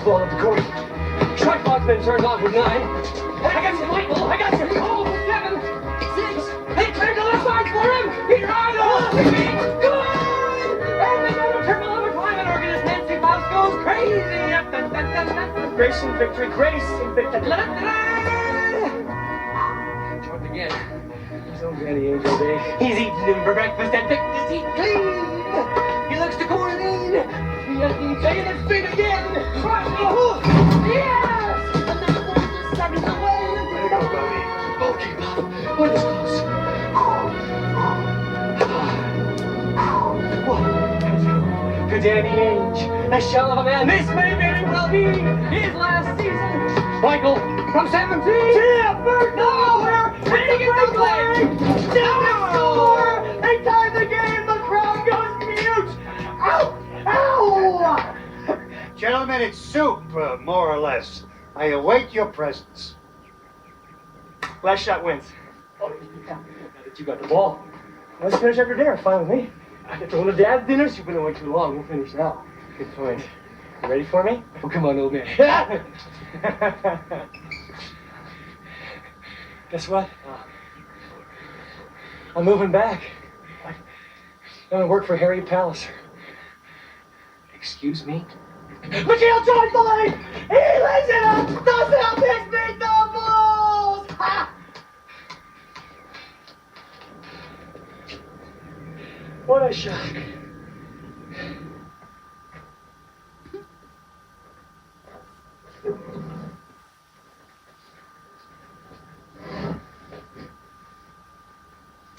ball up the court. Tripod's been turned off with 9. I got you, Michael. I got you. Oh, 7, 6. Hey, turn to the left side for him. He drives the ball. Good. And they go to triple overtime, and organist Nancy Faust goes crazy. Grace and victory. Grace and victory. Joined again. He's on Danny Angel Day. He's eating him for breakfast and breakfast he's clean. He looks to quarantine. He hasn't taken his feet again. Cross the hook. Yes! And now there's the second away. Way to go, Bobby. Okay, Bob. What is close? What? To Danny Ainge, the shell of a man. This may very well be his last season. Michael, from 17. Yeah, bird nowhere. Take it to play. Score. They tied the game. The crowd goes mute. Ow! Ow! Gentlemen, it's soup, more or less. I await your presence. Last shot wins. Oh, yeah. Now that you got the ball, let's finish after dinner. Fine with me. I get to go to Dad's dinners. You've been away too long. We'll finish now. Good point. You ready for me? Oh, come on, old man. Guess what? I'm moving back. I'm gonna work for Harry Palliser. Excuse me? McGill joins the lane! He lays it up! The Celtics beat the Bulls! Ha! What a shock.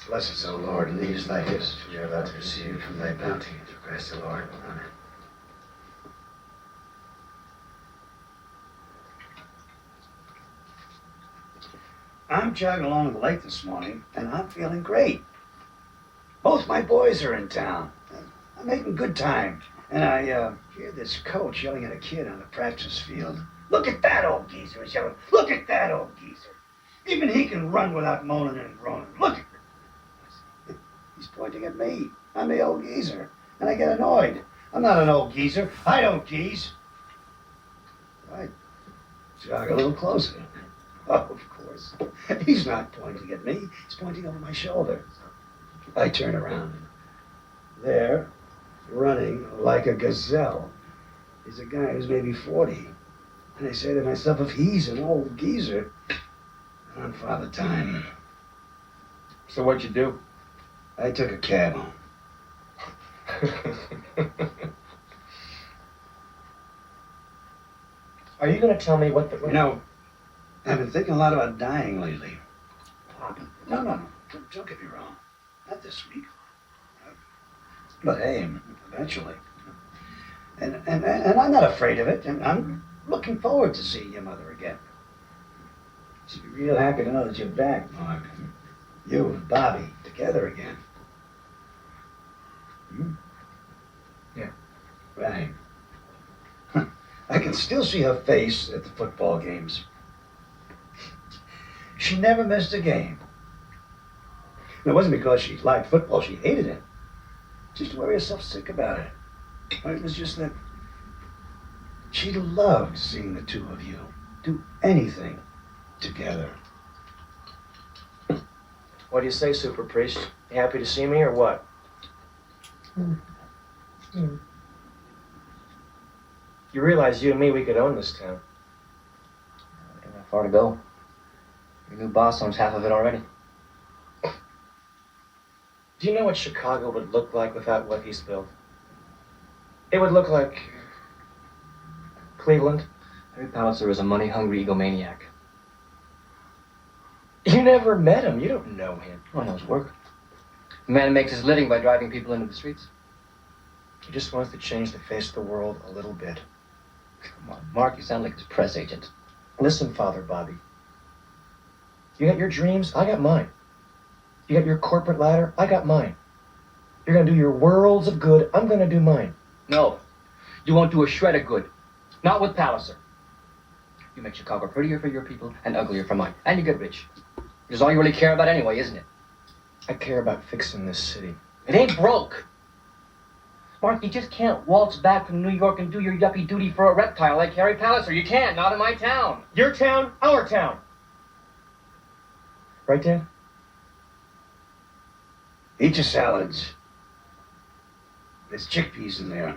Bless us, O Lord, and these thy gifts which we are about to receive from thy bounty through Christ the Lord. Amen. I'm jogging along the lake this morning, and I'm feeling great. Both my boys are in town. I'm making good time. And I hear this coach yelling at a kid on the practice field. Look at that old geezer, he's yelling. Look at that old geezer. Even he can run without moaning and groaning. Look at him. He's pointing at me. I'm the old geezer. And I get annoyed. I'm not an old geezer. I don't geeze. I jog a little closer. Oh, of course. He's not pointing at me. He's pointing over my shoulder. I turn around. There, running like a gazelle, is a guy who's maybe 40. And I say to myself, if he's an old geezer, I'm Father Time. So what'd you do? I took a cab home. Are you going to tell me what the... You know, I've been thinking a lot about dying lately. No. Don't get me wrong. Not this week. But hey, eventually. And I'm not afraid of it. And I'm looking forward to seeing your mother again. She'd be real happy to know that you're back, Mark. You and Bobby together again. Yeah. Right. I can still see her face at the football games. She never missed a game. And it wasn't because she liked football, she hated it. She used to worry herself sick about it. It was just that she loved seeing the two of you do anything together. What do you say, Super Priest? You happy to see me or what? You realize you and me, we could own this town. We don't have far to go. Your new boss owns half of it already. Do you know what Chicago would look like without what he's built? It would look like Cleveland. Harry Palliser is a money-hungry egomaniac. You never met him. You don't know him. Oh, I know his work. The man makes his living by driving people into the streets. He just wants to change the face of the world a little bit. Come on, Mark, you sound like his press agent. Listen, Father Bobby. You got your dreams, I got mine. You got your corporate ladder, I got mine. You're gonna do your worlds of good, I'm gonna do mine. No, you won't do a shred of good. Not with Palliser. You make Chicago prettier for your people and uglier for mine. And you get rich. Which is all you really care about anyway, isn't it? I care about fixing this city. It ain't broke. Mark, you just can't waltz back from New York and do your yuppie duty for a reptile like Harry Palliser. You can't, not in my town. Your town, our town. Right, Dad? Eat your salads. There's chickpeas in there.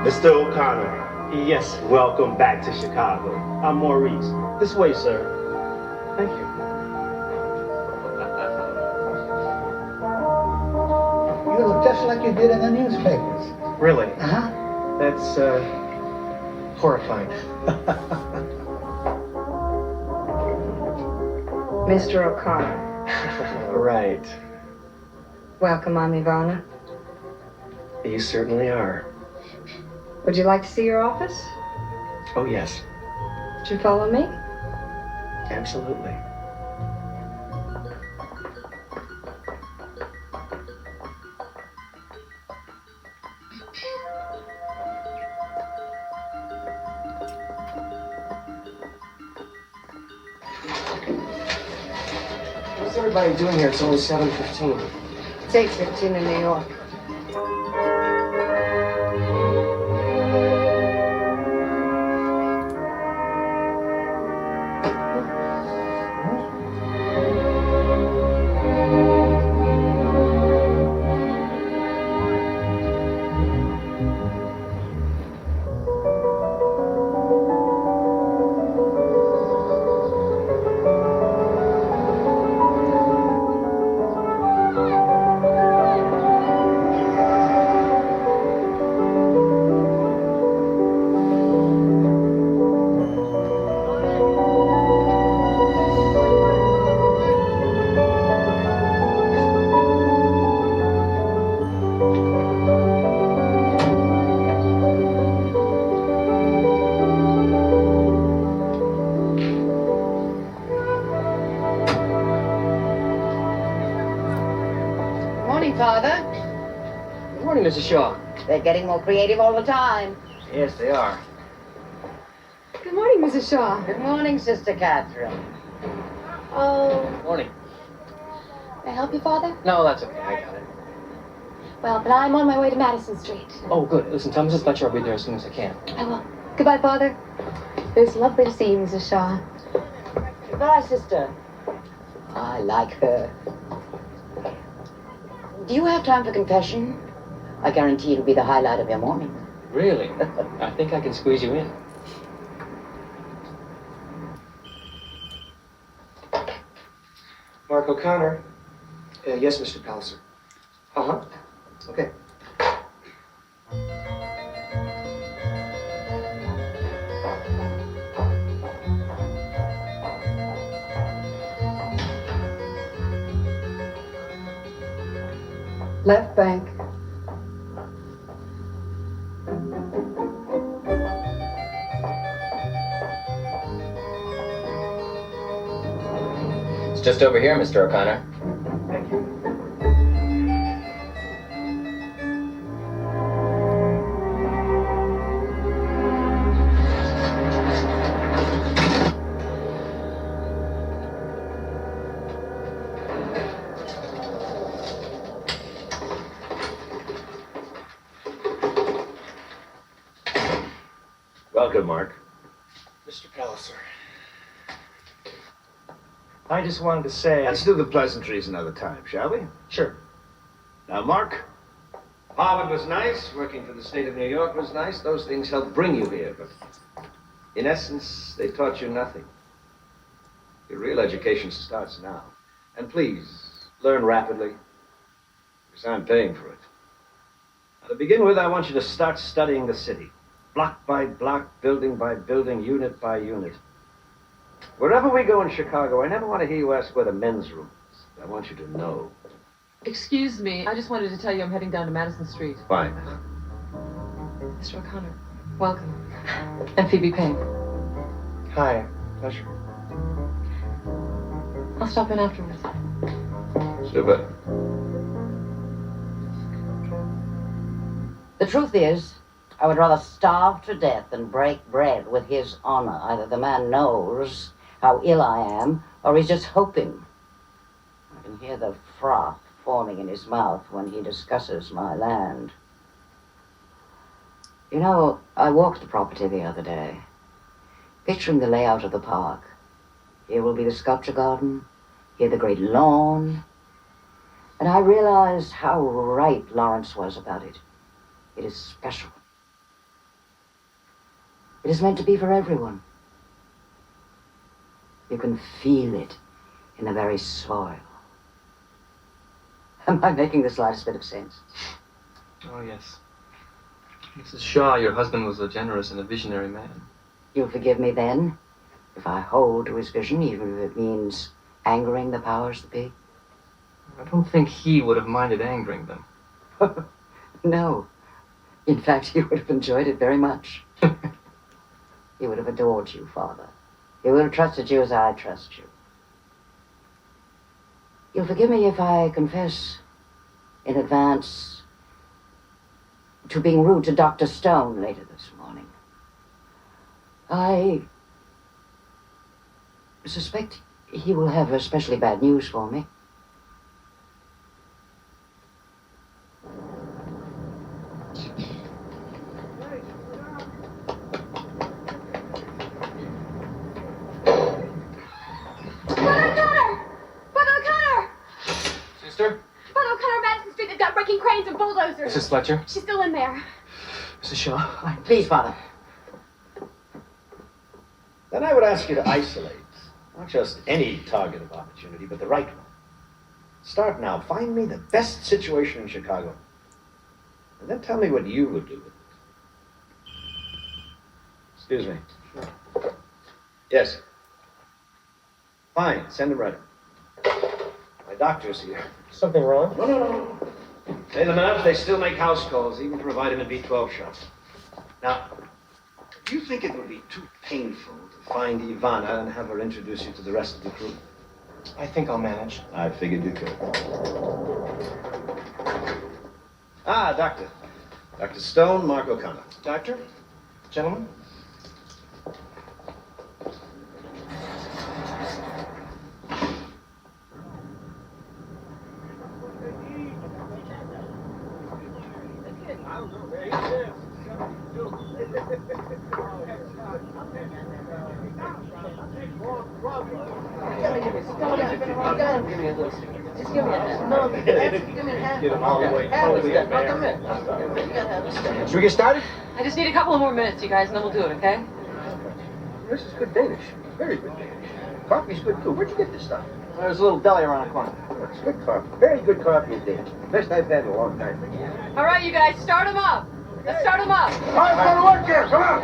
Mr. O'Connor. Yes, welcome back to Chicago. I'm Maurice. This way, sir. Thank you. You look just like you did in the newspapers. Really? Uh-huh. That's, horrifying. Mr. O'Connor. Right. Welcome, I'm Ivana. You certainly are. Would you like to see your office? Oh, yes. Would you follow me? Absolutely. What's everybody doing here? It's only 7:15. It's 8:15 in New York. Father. Good morning, Mrs. Shaw. They're getting more creative all the time. Yes, they are. Good morning, Mrs. Shaw. Good morning, Sister Catherine. Oh, Morning. May I help you, Father? No, that's okay. I got it. Well, but I'm on my way to Madison Street. Oh, good. Listen, tell Mrs. Fletcher I'll be there as soon as I can. I will. Goodbye, Father. It was lovely to see you, Mrs. Shaw. Goodbye, Sister. I like her. Do you have time for confession? I guarantee it'll be the highlight of your morning. Really? I think I can squeeze you in. Mark O'Connor. Yes, Mr. Palliser. Uh-huh. Okay. left bank. It's just over here, Mr. O'Connor. Thank you. Welcome, Mark. Mr. Palliser. I just wanted to say... Let's do the pleasantries another time, shall we? Sure. Now, Mark, Harvard was nice, working for the state of New York was nice. Those things helped bring you here, but in essence, they taught you nothing. Your real education starts now. And please, learn rapidly, because I'm paying for it. Now, to begin with, I want you to start studying the city. Block by block, building by building, unit by unit. Wherever we go in Chicago, I never want to hear you ask where the men's room is. I want you to know. Excuse me, I just wanted to tell you I'm heading down to Madison Street. Fine. Mr. O'Connor, welcome. And Phoebe Payne. Hi. Pleasure. I'll stop in afterwards. Super. The truth is, I would rather starve to death than break bread with his honor. Either the man knows how ill I am, or he's just hoping. I can hear the froth forming in his mouth when he discusses my land. You know, I walked the property the other day, picturing the layout of the park. Here will be the sculpture garden, here the great lawn. And I realized how right Lawrence was about it. It is special. It is meant to be for everyone. You can feel it in the very soil. Am I making the slightest bit of sense? Oh, yes. Mrs. Shaw, your husband was a generous and a visionary man. You'll forgive me then, if I hold to his vision, even if it means angering the powers that be? I don't think he would have minded angering them. No. In fact, he would have enjoyed it very much. He would have adored you, Father. He would have trusted you as I trust you. You'll forgive me if I confess in advance to being rude to Dr. Stone later this morning. I suspect he will have especially bad news for me. Cranes and bulldozers. Mrs. Fletcher? She's still in there. Mrs. Shaw? Please, Father. Then I would ask you to isolate not just any target of opportunity, but the right one. Start now. Find me the best situation in Chicago. And then tell me what you would do with it. Excuse me. Yes. Fine. Send him right in. My doctor's here. Something wrong? No. Pay them enough, they still make house calls, even for vitamin B12 shots. Now, do you think it would be too painful to find Ivana and have her introduce you to the rest of the crew? I think I'll manage. I figured you could. Ah, Doctor. Dr. Stone, Mark O'Connor. Doctor? Gentlemen? Should we get started? I just need a couple of more minutes, you guys, and then we'll do it, okay? This is good Danish. Very good Danish. Coffee's good too. Where'd you get this stuff? There's a little deli around the corner. Oh, it's good coffee. Very good coffee indeed. Best I've had in a long time. All right, you guys, start them up. Let's start them up. All right, go to work here. Come on.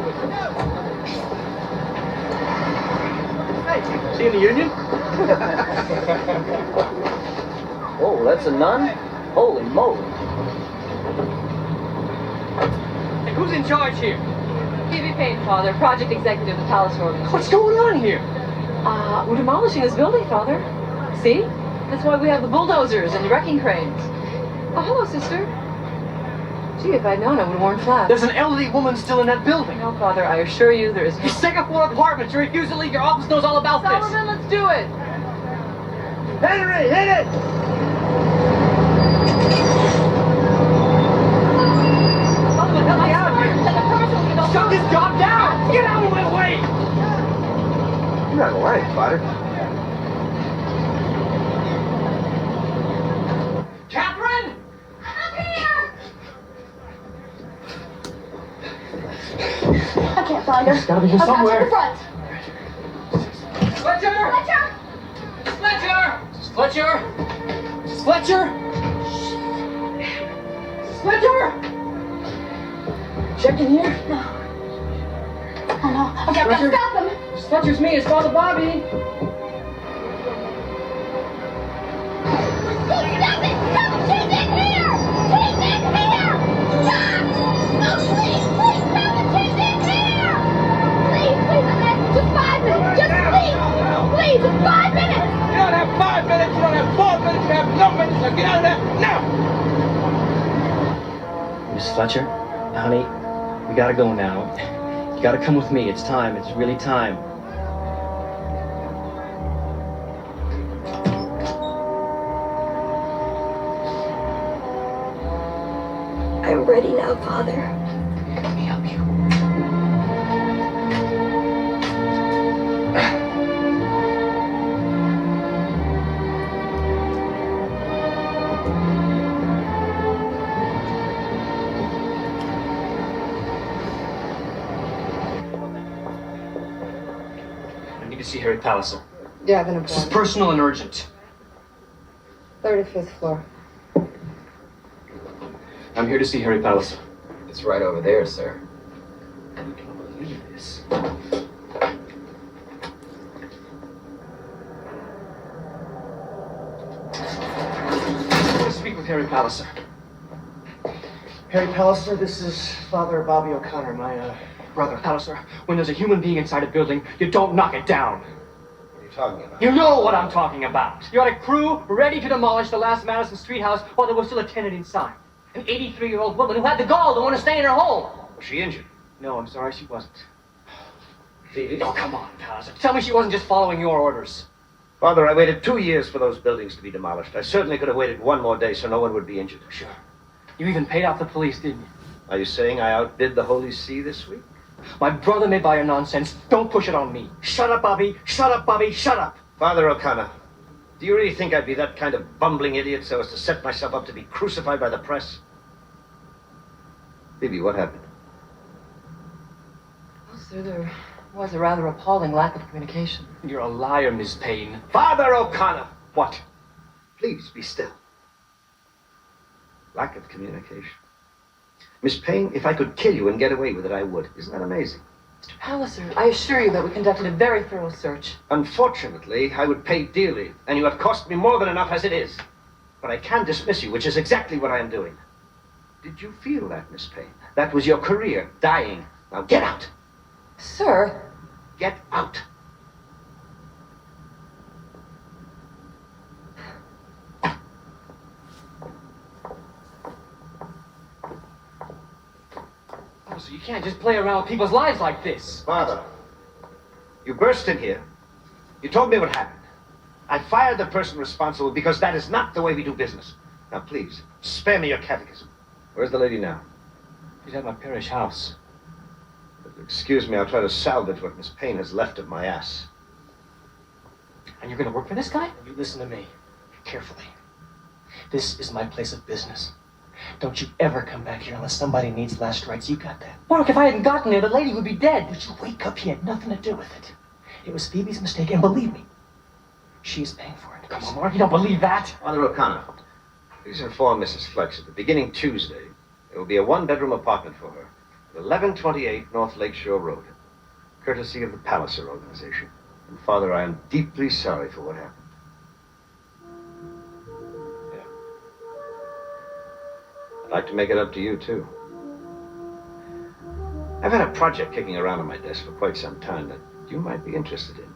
Hey, see in the union? Oh, that's a nun? Holy moly. Hey, who's in charge here? Phoebe Payne, Father, project executive of the Palace Organization. What's going on here? We're demolishing this building, Father. See? That's why we have the bulldozers and the wrecking cranes. Oh, hello, sister. Gee, if I'd known, I would have worn flats. There's an elderly woman still in that building. No, Father, I assure you there is no... Your second floor apartment. You refuse to leave. Your office knows all about this. Sullivan, let's do it. Henry, hit it! Sullivan, help me out here. Shut this job down. Get out of my way. You're not lying, Father. Catherine? I can't find her. She's gotta be here somewhere. I've got her Fletcher! Fletcher! Fletcher! Fletcher! Fletcher! Check in here? No. Oh, no. Okay, I've got to stop them. Fletcher's me, it's Father Bobby. stop it! No, she's in here! She's in here! Stop! No, please, please, stop it! She's in here! Please, please, Annette, just 5 minutes. Just please. Please, just 5 minutes. You don't have 5 minutes, you don't have 4 minutes, you have no minutes, so get out of there now! Miss Fletcher, honey, we gotta go now. You gotta come with me. It's time. It's really time. I'm ready now, Father. Let me help you. I need to see Harry Palliser. Do you have an This is appointment? personal and urgent. 35th floor. I'm here to see Harry Palliser. It's right over there, sir. I can't believe this. I want to speak with Harry Palliser. Harry Palliser, this is Father Bobby O'Connor, my brother. Palliser, when there's a human being inside a building, you don't knock it down. What are you talking about? You know what I'm talking about. You had a crew ready to demolish the last Madison Street house while there was still a tenant inside. An 83-year-old woman who had the gall to want to stay in her home. Was she injured? No, I'm sorry, she wasn't. Phoebe? Oh, come on, Palliser. Tell me she wasn't just following your orders. Father, I waited 2 years for those buildings to be demolished. I certainly could have waited one more day so no one would be injured. Sure. You even paid off the police, didn't you? Are you saying I outbid the Holy See this week? My brother may buy your nonsense. Don't push it on me. Shut up, Bobby. Shut up, Bobby. Shut up. Father O'Connor, do you really think I'd be that kind of bumbling idiot so as to set myself up to be crucified by the press? Phoebe, what happened? Well, sir, there was a rather appalling lack of communication. You're a liar, Miss Payne. Father O'Connor! What? Please, be still. Lack of communication. Miss Payne, if I could kill you and get away with it, I would. Isn't that amazing? Mr. Palliser, I assure you that we conducted a very thorough search. Unfortunately, I would pay dearly, and you have cost me more than enough as it is. But I can dismiss you, which is exactly what I am doing. Did you feel that, Miss Payne? That was your career, dying. Now get out. Sir, Get out. Oh, so you can't just play around with people's lives like this. Father, you burst in here. You told me what happened. I fired the person responsible because that is not the way we do business. Now, please, spare me your catechism. Where's the lady now? She's at my parish house. Excuse me, I'll try to salvage what Miss Payne has left of my ass. And you're going to work for this guy? You listen to me carefully. This is my place of business. Don't you ever come back here unless somebody needs last rites. You got that? Mark, if I hadn't gotten there, the lady would be dead. But you wake up, he had nothing to do with it. It was Phoebe's mistake, and believe me, she's paying for it. Come on, Mark, you don't believe that? Father O'Connor, please inform Mrs. Flex that beginning Tuesday, there will be a one-bedroom apartment for her at 1128 North Lakeshore Road, courtesy of the Palliser organization. And Father, I am deeply sorry for what happened. Yeah. I'd like to make it up to you, too. I've had a project kicking around on my desk for quite some time that you might be interested in.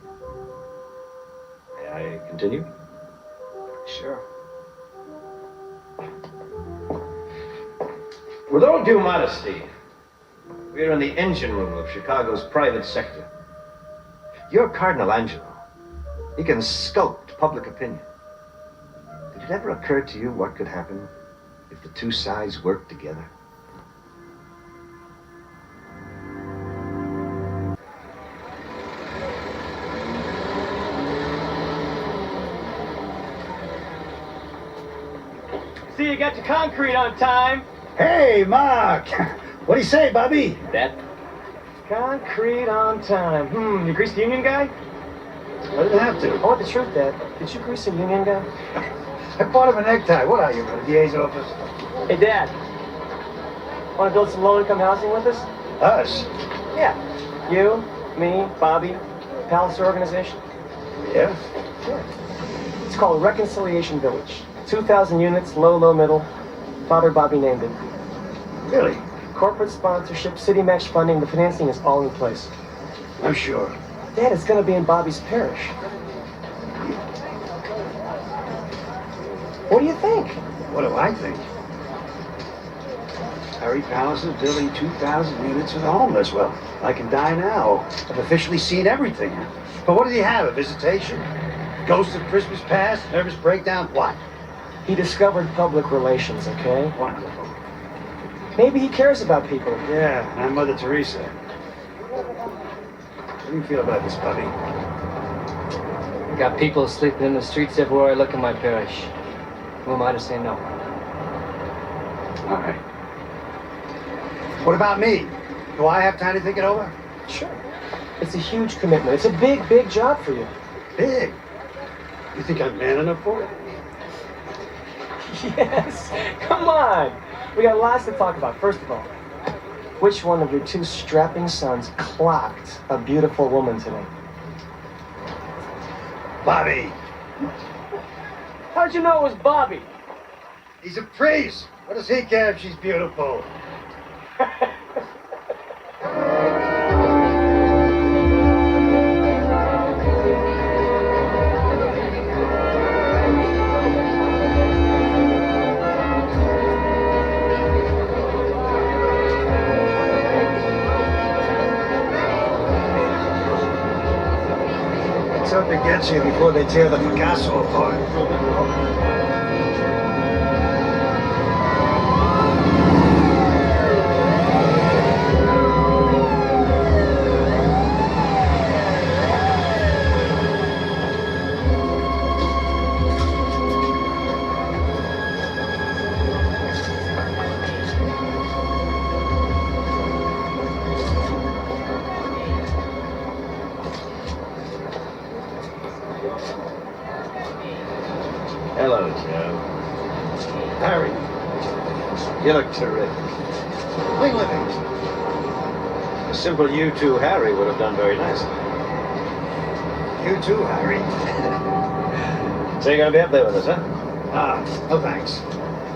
May I continue? Sure. With all due modesty, we're in the engine room of Chicago's private sector. You're Cardinal Angelo. He can sculpt public opinion. Did it ever occur to you what could happen if the two sides worked together? See, you got your concrete on time. Hey, Mark. What do you say, Bobby? Dad? Concrete on time. You grease the union guy? I didn't have to. I want the truth, Dad. Did you grease the union guy? I bought him a necktie. What are you, the DA's office? Hey, Dad. Want to build some low-income housing with us? Us? Yeah. You, me, Bobby, Palliser organization. Yeah? Sure. It's called Reconciliation Village. 2,000 units, low, middle. Father Bobby named it. Really? Corporate sponsorship, city match funding, the financing is all in place. I'm sure. Dad, it's gonna be in Bobby's parish. What do you think? What do I think? Harry Palace is building 2,000 units for the homeless. Well, I can die now. I've officially seen everything. But what did he have? A visitation? Ghost of Christmas past? Nervous breakdown? What? He discovered public relations, okay? Wonderful. Maybe he cares about people. Yeah, I'm Mother Teresa. How do you feel about this, Bobby? Got people sleeping in the streets everywhere I look in my parish. Who am I to say no? All right. What about me? Do I have time to think it over? Sure. It's a huge commitment. It's a big job for you. Big? You think I'm man enough for it? Yes. Come on. We got lots to talk about. First of all, which one of your two strapping sons clocked a beautiful woman today? Bobby. How'd you know it was Bobby? He's a priest. What does he care if she's beautiful? Let's hope it gets here before they tear the Picasso apart. Hello, Joe. Harry, You look terrific. wing living. A simple U2 Harry would have done very nicely. You too, Harry. So you're gonna be up there with us, huh? No thanks.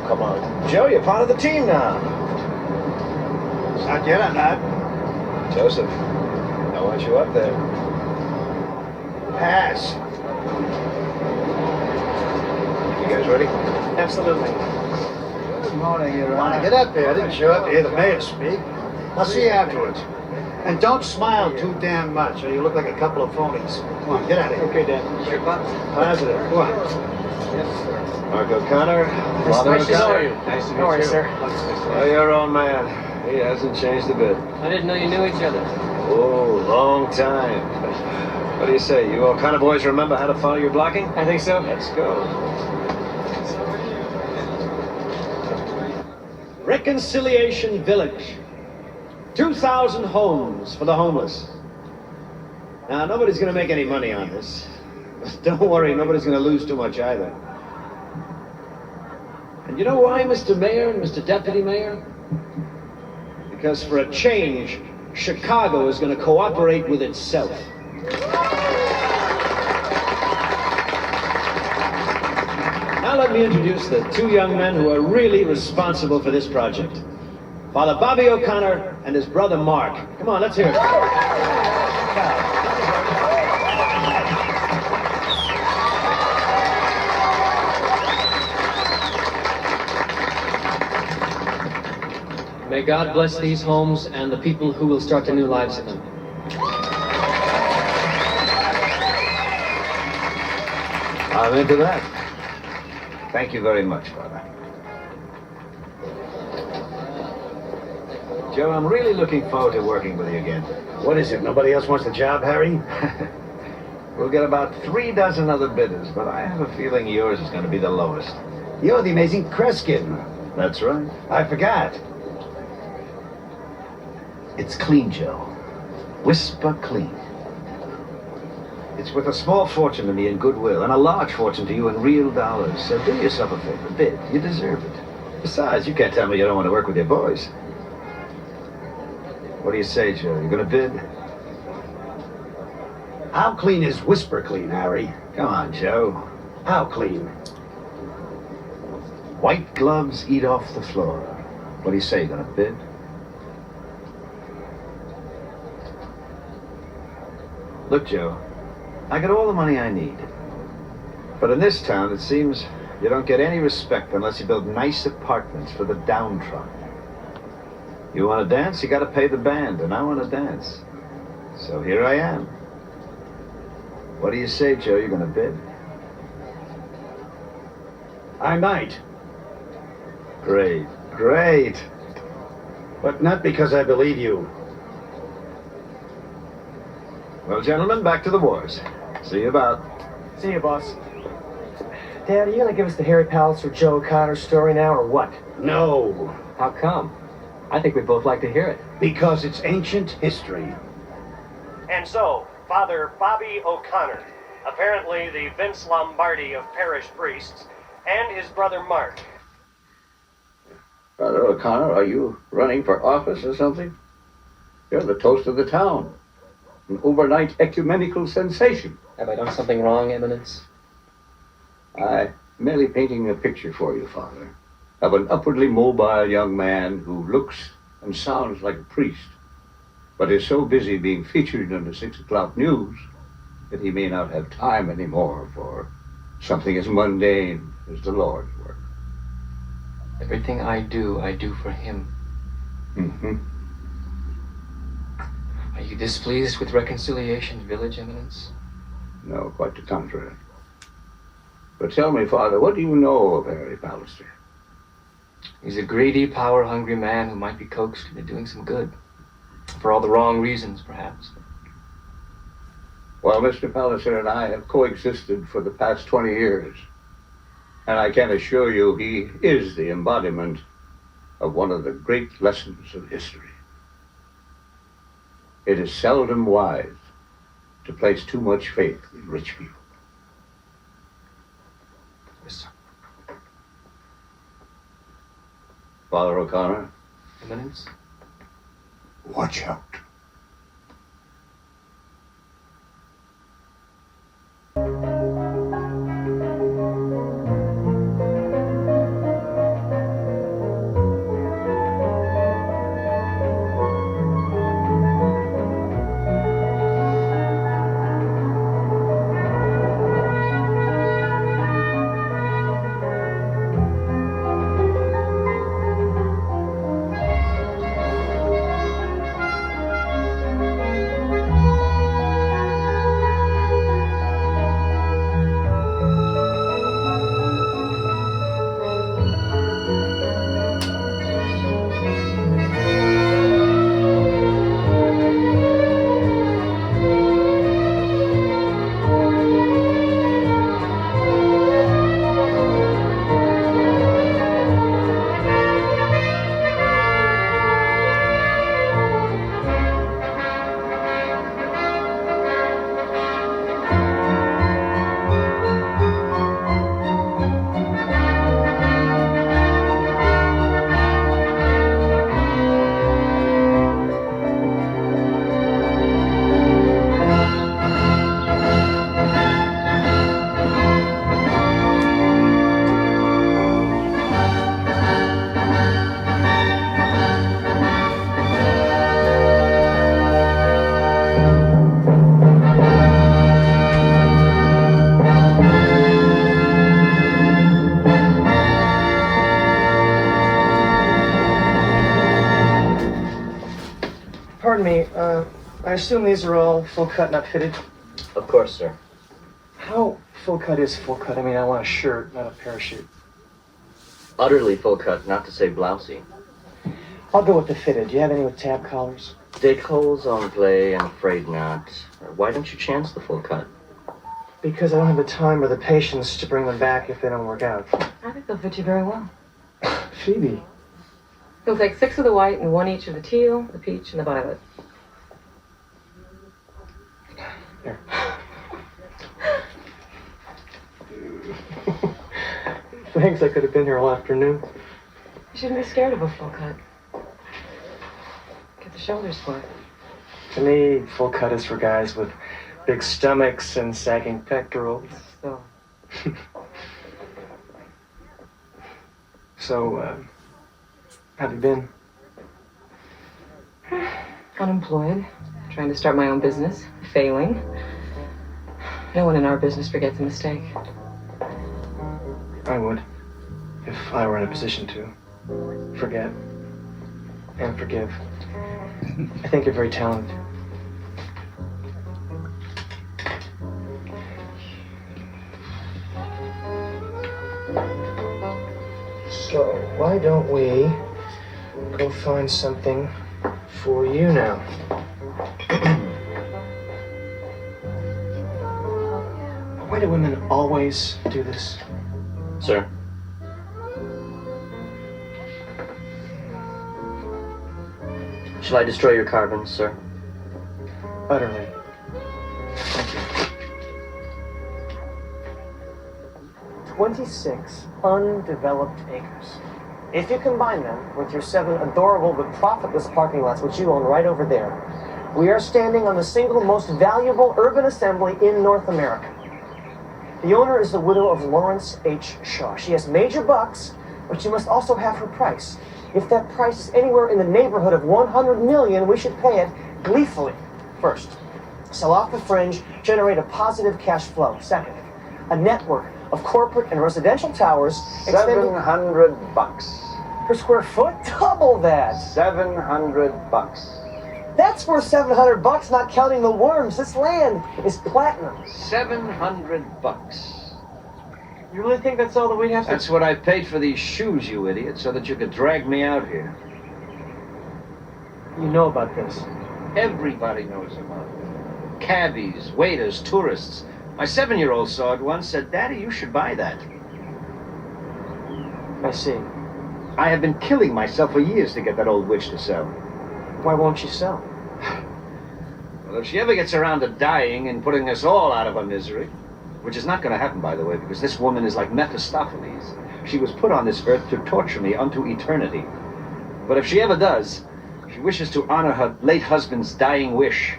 Come on. Joe, you're part of the team now. Not yet, I'm not. Joseph, I want you up there. Pass. You guys ready? Absolutely. Good morning, Your Honor. Get up there. I didn't show up to hear the mayor speak. I'll see you afterwards. And don't smile too damn much, or you look like a couple of phonies. Come on, get out of here. Okay, Dad. Positive. Come on. Mark O'Connor. Father Nice to know O'Connor. you. Nice to How are you, sir? Oh, your own man. He hasn't changed a bit. I didn't know you knew each other. Oh, long time. What do you say? You O'Connor boys remember how to follow your blocking? I think so. Let's go. Reconciliation Village. 2,000 homes for the homeless. Now, nobody's going to make any money on this. But don't worry, nobody's going to lose too much either. And you know why, Mr. Mayor and Mr. Deputy Mayor? Because for a change, Chicago is going to cooperate with itself. Now let me introduce the two young men who are really responsible for this project. Father Bobby O'Connor and his brother Mark. Come on, let's hear it. May God bless these homes and the people who will start their new lives in them. I'm into that. Thank you very much, Father. Joe, I'm really looking forward to working with you again. What is it? Nobody else wants the job, Harry? We'll get about 3 dozen other bidders, but I have a feeling yours is going to be the lowest. You're the amazing Kreskin. That's right. I forgot. It's clean, Joe. Whisper clean. It's worth a small fortune to me in goodwill and a large fortune to you in real dollars. So do yourself a favor. Bid. You deserve it. Besides, you can't tell me you don't want to work with your boys. What do you say, Joe? You gonna bid? How clean is Whisper clean, Harry? Come on, Joe. How clean? White gloves eat off the floor. What do you say, gonna bid? Look, Joe, I got all the money I need. But in this town, it seems you don't get any respect unless you build nice apartments for the downtrodden. You want to dance, you got to pay the band, and I want to dance. So here I am. What do you say, Joe? You gonna bid? I might, Great, great. but not because I believe you. Well, gentlemen, back to the wars. See you about. See you, boss. Dad, are you gonna give us the Harry Palliser Joe O'Connor story now, or what? No, How come? I think we'd both like to hear it. because it's ancient history. And so, Father Bobby O'Connor, apparently the Vince Lombardi of parish priests, and his brother Mark. Father O'Connor, are you running for office or something? You're the toast of the town. An overnight ecumenical sensation. Have I done something wrong, Eminence? I'm merely painting a picture for you, Father, of an upwardly mobile young man who looks and sounds like a priest, but is so busy being featured in the 6 o'clock news that he may not have time anymore for something as mundane as the Lord's work. Everything I do for him. Mm-hmm. Are you displeased with reconciliation, Village, Eminence? No, quite the contrary. But tell me, Father, what do you know of Harry Palliser? He's a greedy, power-hungry man who might be coaxed into doing some good. For all the wrong reasons, perhaps. Well, Mr. Palliser and I have coexisted for the past 20 years. And I can assure you he is the embodiment of one of the great lessons of history. It is seldom wise to place too much faith in rich people. Yes, sir. Father O'Connor, Eminence? watch out. Pardon me, I assume these are all full cut, not fitted? Of course, sir. How full cut is full cut? I mean, I want a shirt, not a parachute. Utterly full cut, not to say blousy. I'll go with the fitted. Do you have any with tab collars? Décolletés anglais, I'm afraid not. Why don't you chance the full cut? Because I don't have the time or the patience to bring them back if they don't work out. I think they'll fit you very well. Phoebe. You'll take 6 of the white and 1 each of the teal, the peach, and the violet. Here. Thanks, I could have been here all afternoon. You shouldn't be scared of a full cut. Get the shoulders split. To me, full cut is for guys with big stomachs and sagging pectorals. So, So, how have you been? Unemployed, trying to start my own business, failing. No one in our business forgets a mistake. I would, if I were in a position to forget and forgive. I think you're very talented. So, why don't we go find something for you now? Why do women always do this? Sir? Shall I destroy your carbons, sir? Utterly. 26 undeveloped acres. If you combine them with your 7 adorable but profitless parking lots, which you own right over there, we are standing on the single most valuable urban assembly in North America. The owner is the widow of Lawrence H. Shaw. She has major bucks, but she must also have her price. If that price is anywhere in the neighborhood of $100 million, we should pay it gleefully. First, sell off the fringe, generate a positive cash flow. Second, a network of corporate and residential towers extending... $700 per square foot? Double that! $700. That's worth $700, not counting the worms. This land is platinum. $700. You really think that's all that we'd have to... That's what I paid for these shoes, you idiot, so that you could drag me out here. You know about this. Everybody knows about it. Cabbies, waiters, tourists. My 7-year-old saw it once, said, "Daddy, you should buy that." I see. I have been killing myself for years to get that old witch to sell. Why won't she sell? Well, if she ever gets around to dying and putting us all out of our misery, which is not going to happen, by the way, because this woman is like Mephistopheles. She was put on this earth to torture me unto eternity. But if she ever does, she wishes to honor her late husband's dying wish.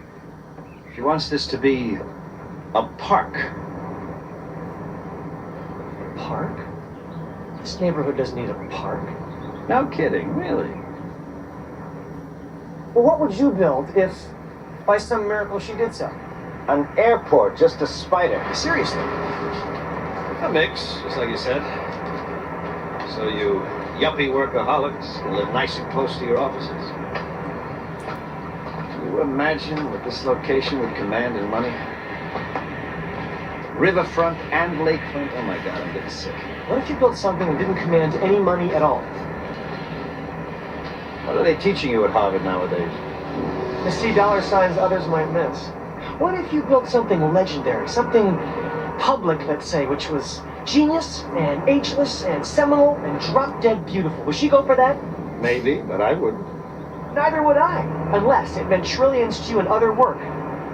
She wants this to be a park. A park? This neighborhood doesn't need a park. No kidding, really. Well, what would you build if, by some miracle, she did so? An airport just to spite her. Seriously? A mix, just like you said. So you yuppie workaholics can live nice and close to your offices. Can you imagine what this location would command in money? Riverfront and lakefront. Oh my God, I'm getting sick. What if you built something that didn't command any money at all? What are they teaching you at Harvard nowadays? To see dollar signs others might miss. What if you built something legendary, something public, let's say, which was genius and ageless and seminal and drop-dead beautiful? Would she go for that? Maybe, but I wouldn't. Neither would I, unless it meant trillions to you in other work.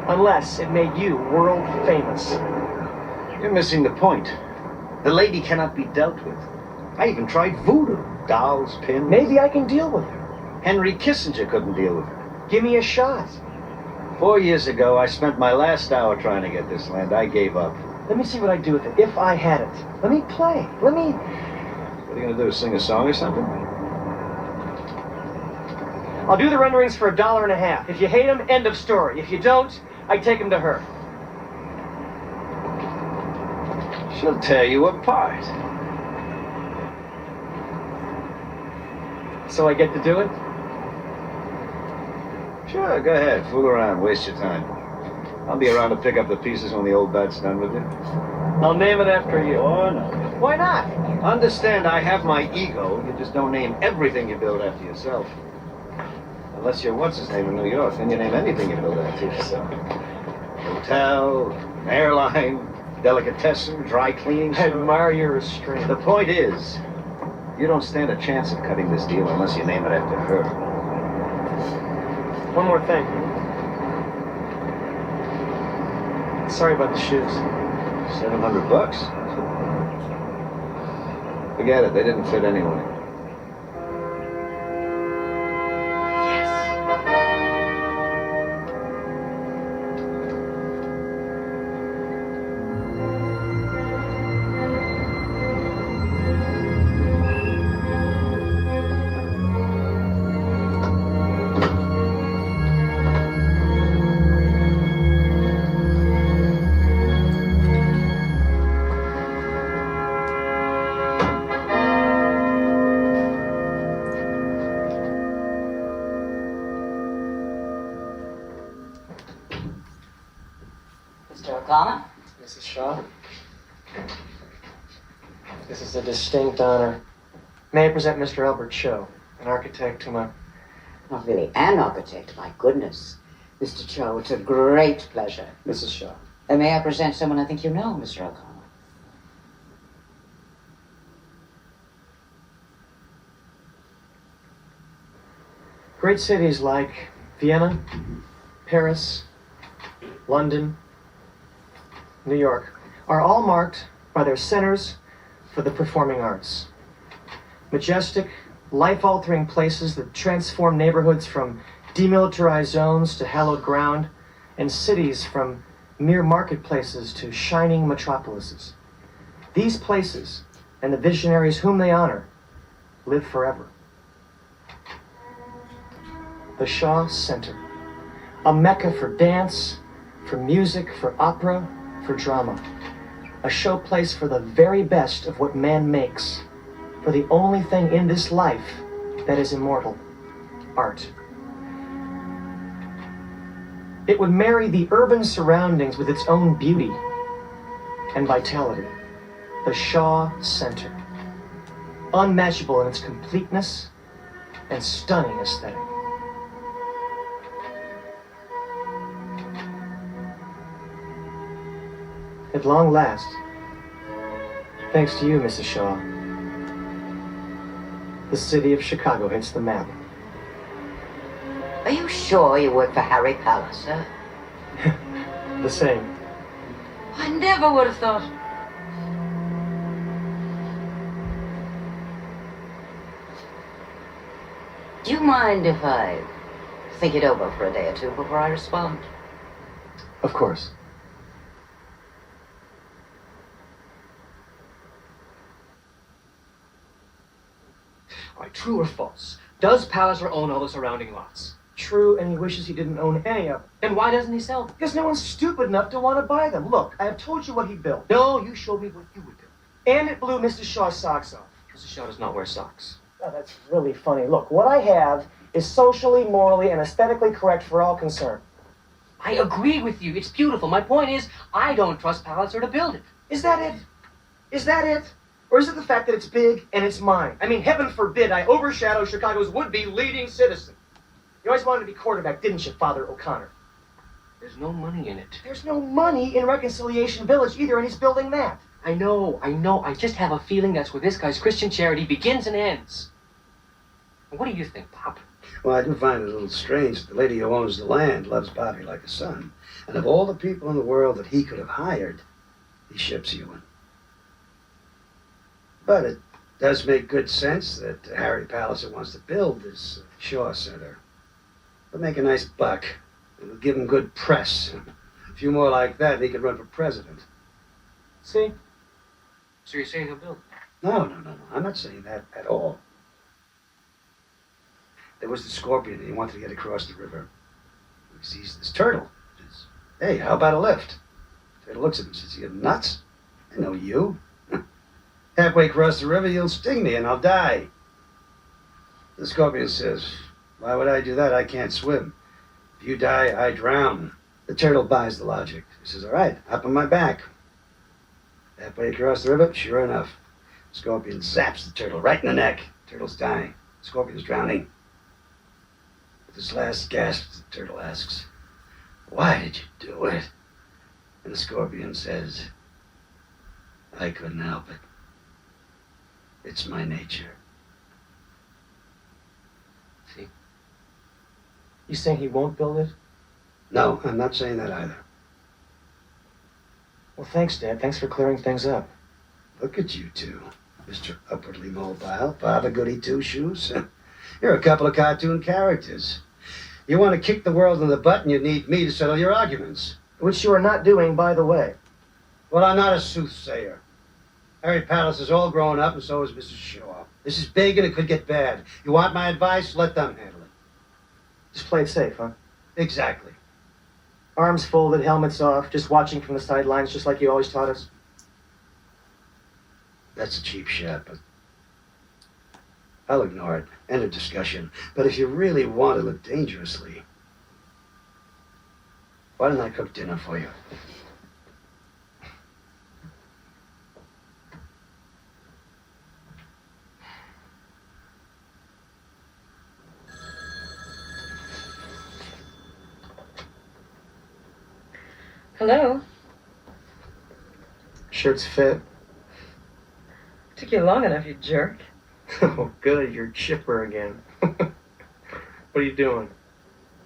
Unless it made you world famous. You're missing the point. The lady cannot be dealt with. I even tried voodoo. Dolls, pins. Maybe I can deal with her. Henry Kissinger couldn't deal with her. Give me a shot. 4 years ago, I spent my last hour trying to get this land. I gave up. Let me see what I'd do with it, if I had it. Let me play. Let me... What are you going to do, sing a song or something? I'll do the renderings for $1.50. If you hate them, end of story. If you don't, I take them to her. She'll tear you apart. So I get to do it? Sure, go ahead. Fool around. Waste your time. I'll be around to pick up the pieces when the old bat's done with you. I'll name it after you. Oh, no. Why not? Understand, I have my ego. You just don't name everything you build after yourself. Unless you're what's-his-name in New York, then you name anything you build after yourself. Hotel, airline, delicatessen, dry cleaning I store. admire your restraint. The point is, you don't stand a chance of cutting this deal unless you name it after her. One more thing. Sorry about the shoes. $700? Forget it, they didn't fit anyway. Mr. O'Connor? Mrs. Shaw? This is a distinct honor. May I present Mr. Albert Cho, an architect whom I... Not really an architect, my goodness. Mr. Cho, it's a great pleasure. Mrs. Shaw. And may I present someone I think you know, Mr. O'Connor? Great cities like Vienna, Paris, London, New York are all marked by their centers for the performing arts. Majestic, life-altering places that transform neighborhoods from demilitarized zones to hallowed ground, and cities from mere marketplaces to shining metropolises. These places, and the visionaries whom they honor, live forever. The Shaw Center, a mecca for dance, for music, for opera, for drama. A showplace for the very best of what man makes, for the only thing in this life that is immortal, art. It would marry the urban surroundings with its own beauty and vitality. The Shaw Center, unmatchable in its completeness and stunning aesthetic. At long last, thanks to you, Mrs. Shaw, the city of Chicago hits the map. Are you sure you work for Harry Palliser? The same. I never would have thought. Do you mind if I think it over for a day or two before I respond? Of course. All right, true or false? Does Palliser own all the surrounding lots? True, and he wishes he didn't own any of them. And why doesn't he sell them? Because no one's stupid enough to want to buy them. Look, I have told you what he built. No, you showed me what you would do. And it blew Mrs. Shaw's socks off. Mrs. Shaw does not wear socks. Oh, that's really funny. Look, what I have is socially, morally, and aesthetically correct for all concerned. I agree with you. It's beautiful. My point is, I don't trust Palliser to build it. Is that it? Is that it? Or is it the fact that it's big and it's mine? I mean, heaven forbid I overshadow Chicago's would-be leading citizen. You always wanted to be quarterback, didn't you, Father O'Connor? There's no money in it. There's no money in Reconciliation Village either, and he's building that. I know. I just have a feeling that's where this guy's Christian charity begins and ends. What do you think, Pop? Well, I do find it a little strange that the lady who owns the land loves Bobby like a son. And of all the people in the world that he could have hired, he ships you in. But it does make good sense that Harry Palliser wants to build this Shaw Center. It'll make a nice buck. It'll give him good press. A few more like that, and he could run for president. See? So you're saying he'll build it? No. I'm not saying that at all. There was the scorpion, and he wanted to get across the river. He sees this turtle. He says, "Hey, how about a lift?" The turtle looks at him and says, "You nuts? I know you. Halfway across the river, you'll sting me and I'll die." The scorpion says, "Why would I do that? I can't swim. If you die, I drown." The turtle buys the logic. He says, "All right, up on my back." Halfway across the river, sure enough, the scorpion zaps the turtle right in the neck. The turtle's dying. The scorpion's drowning. With his last gasp, the turtle asks, "Why did you do it?" And the scorpion says, "I couldn't help it. It's my nature." See? You saying he won't build it? No, I'm not saying that either. Well, thanks, Dad. Thanks for clearing things up. Look at you two, Mr. Upwardly Mobile, Father Goody Two-Shoes. You're a couple of cartoon characters. You want to kick the world in the butt and you need me to settle your arguments. Which you are not doing, by the way. Well, I'm not a soothsayer. Harry Palliser's all grown up and so is Mrs. Shaw. This is big and it could get bad. You want my advice? Let them handle it. Just play it safe, huh? Exactly. Arms folded, helmets off, just watching from the sidelines, just like you always taught us. That's a cheap shot, but I'll ignore it. End of discussion. But if you really want to live dangerously, why don't I cook dinner for you? Hello. Shirts fit. Took you long enough, you jerk. Oh, good. You're chipper again. What are you doing?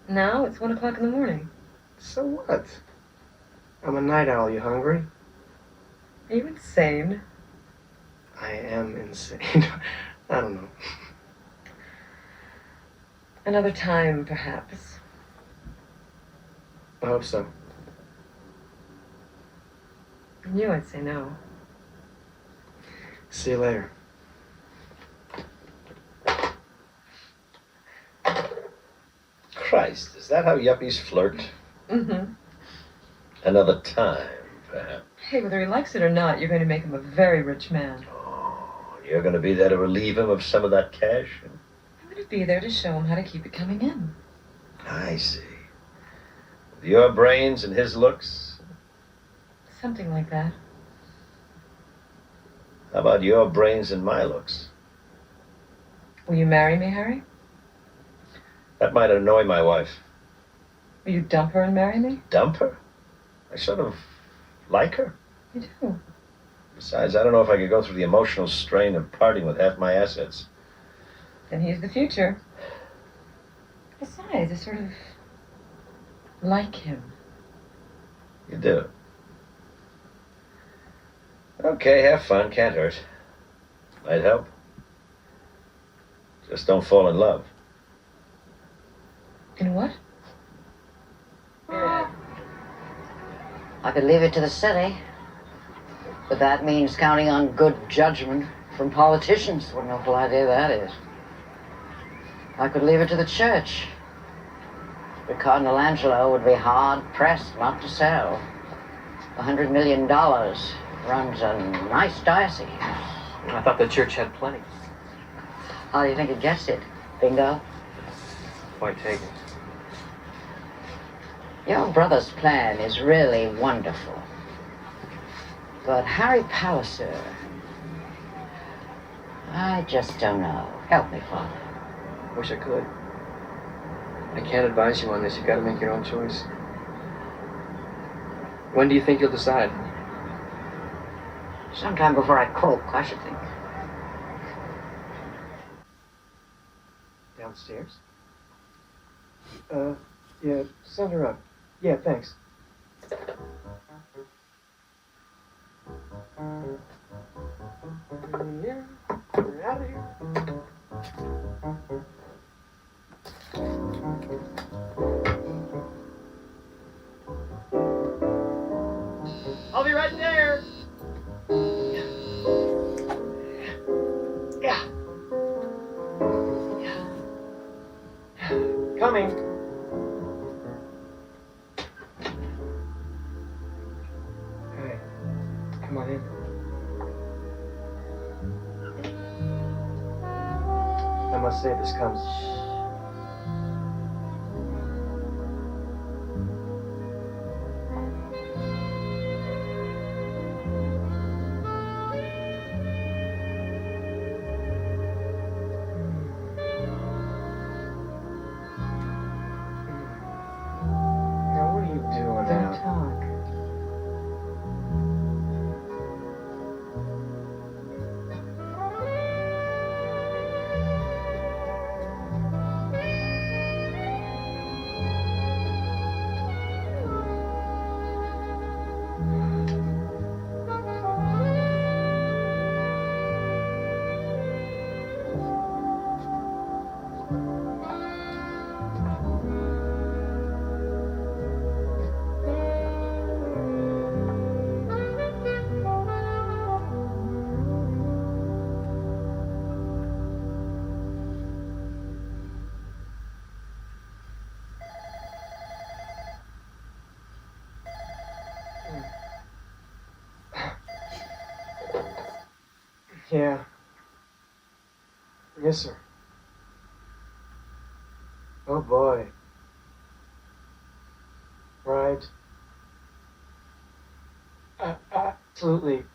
Now it's 1 o'clock in the morning. So what? I'm a night owl. You hungry? Are you insane? I am insane. I don't know. Another time, perhaps. I hope so. I knew I'd say no. See you later. Christ, is that how yuppies flirt? Mm-hmm. Another time, perhaps. Hey, whether he likes it or not, you're going to make him a very rich man. You're going to be there to relieve him of some of that cash? I'm going to be there to show him how to keep it coming in. I see. With your brains and his looks? Something like that. How about your brains and my looks? Will you marry me, Harry? That might annoy my wife. Will you dump her and marry me? Dump her? I sort of like her. You do. Besides, I don't know if I could go through the emotional strain of parting with half my assets. Then he's the future. Besides, I sort of like him. You do? Okay, have fun. Can't hurt. Might help. Just don't fall in love. In what? I could leave it to the city, but that means counting on good judgment from politicians. What an awful idea that is. I could leave it to the church, but Cardinal Angelo would be hard-pressed not to sell. $100 million runs a nice diocese. I thought the church had plenty. How do you think it gets it? Bingo? Point taken. Your brother's plan is really wonderful. But Harry Palliser, I just don't know. Help me, Father. Wish I could. I can't advise you on this. You've got to make your own choice. When do you think you'll decide? Sometime before I croak, I should think. Downstairs? Yeah, send her up. Yeah, thanks. Here, we're out of here. I'll be right there. Yeah. Coming. Hey, come on in. I must say this comes. Now, what are you doing Don't now? talk. Yeah. Yes, sir. Oh, boy. Right. Absolutely.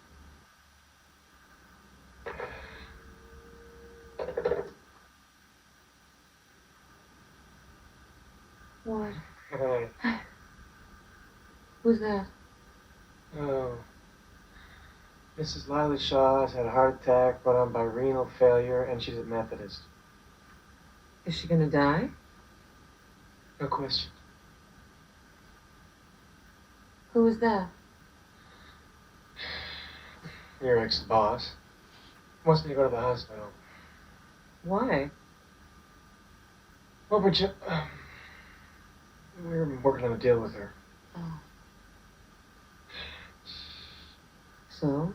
What? Hey. Who's that? Oh. Mrs. Lila Shaw has had a heart attack brought on by renal failure, and she's a Methodist. Is she gonna die? No question. Who is that? Your ex-boss wants me to go to the hospital. Why? Well, we're working on a deal with her. Oh. So?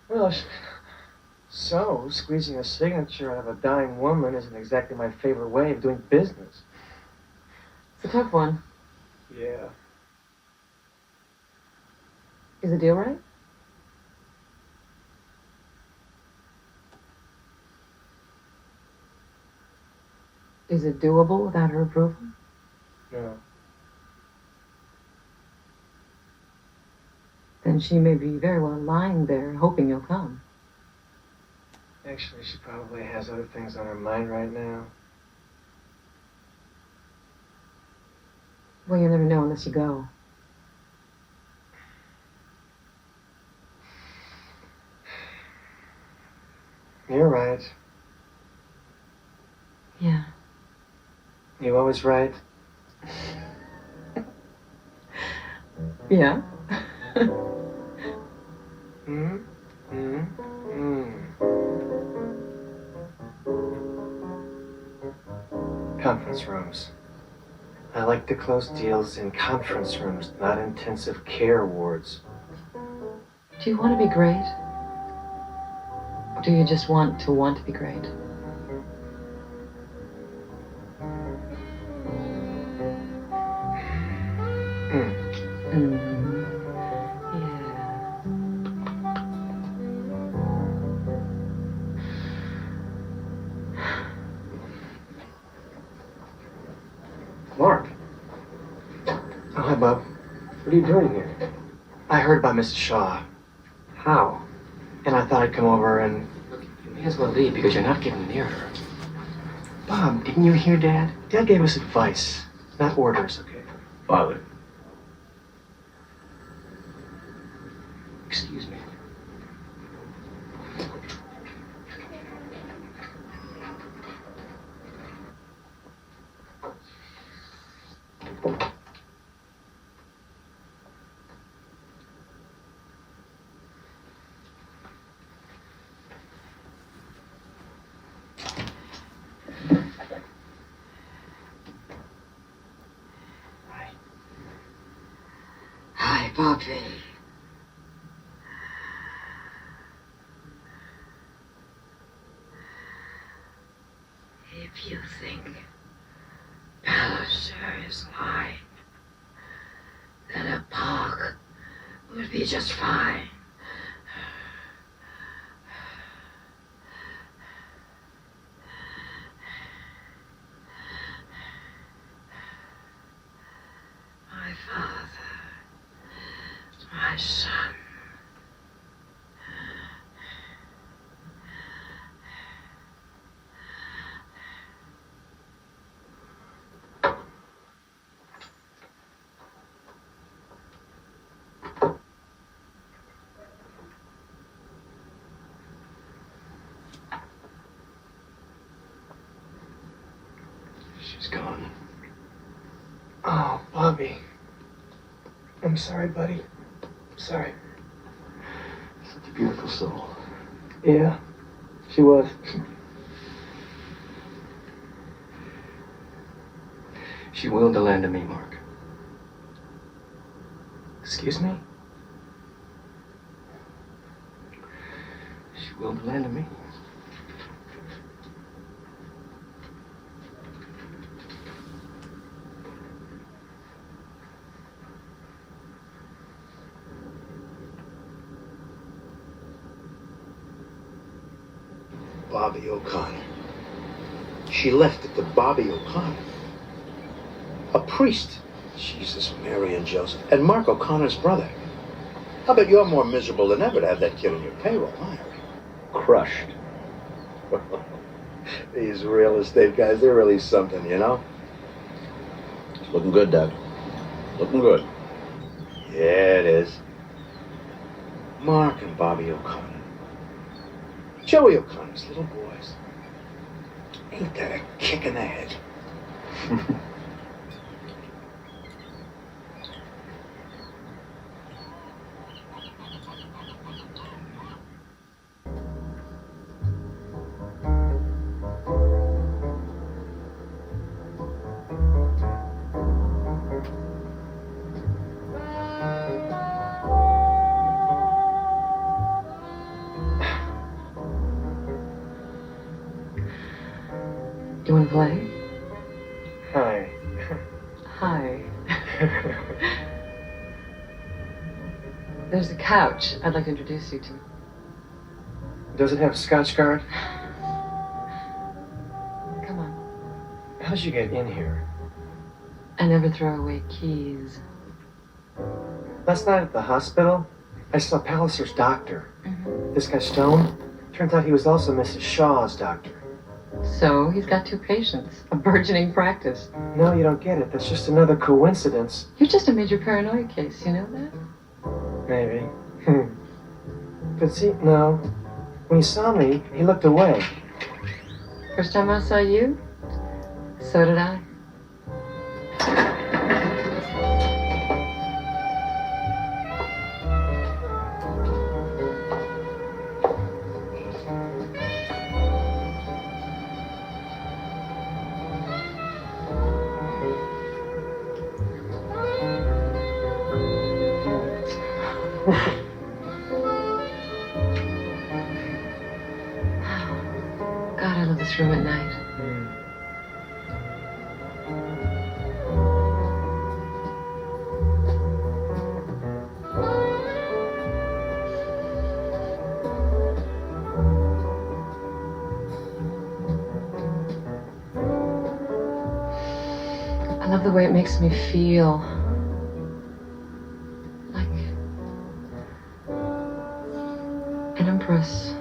Well, so squeezing a signature out of a dying woman isn't exactly my favorite way of doing business. It's a tough one. Yeah. Is the deal right? Is it doable without her approval? No. Then she may be very well lying there hoping you'll come. Actually, she probably has other things on her mind right now. Well, you never know unless you go. You're right. Yeah. You always right. Yeah. Conference rooms. I like to close deals in conference rooms, not intensive care wards. Do you want to be great? Or do you just want to be great? Mark. Oh, hi, Bob. What are you doing here? I heard about Mrs. Shaw. How? And I thought I'd come over and... You may as well leave because you're not getting near her. Bob, didn't you hear Dad? Dad gave us advice, not orders, okay? Father. Excuse me. Hi, Bobby. If you think Palliser is mine, then a park would be just fine. My father, my son. She's gone. Oh, Bobby. I'm sorry, buddy. Sorry. Such a beautiful soul. Yeah, she was. She willed the land to me, Mark. Excuse me? She willed the land to me. Bobby O'Connor. She left it to Bobby O'Connor. A priest. Jesus, Mary and Joseph. And Mark O'Connor's brother. I bet you're more miserable than ever to have that kid on your payroll, huh, Harry? Crushed. These real estate guys, they're really something, you know? It's looking good, Doug. Looking good. Yeah, it is. Mark and Bobby O'Connor. Joey O'Connor's little boys. Ain't that a kick in the head? You want to play? Hi. Hi. There's a couch I'd like to introduce you to. Does it have a Scotch guard? Come on. How did you get in here? I never throw away keys. Last night at the hospital, I saw Palliser's doctor. This guy Stone. Turns out he was also Mrs. Shaw's doctor. So he's got 2 patients, a burgeoning practice. No, you don't get it. That's just another coincidence. You're just a major paranoia case, you know that? Maybe. But see, no. When he saw me, he looked away. First time I saw you, so did I. God, I love this room at night. I love the way it makes me feel. Like an empress.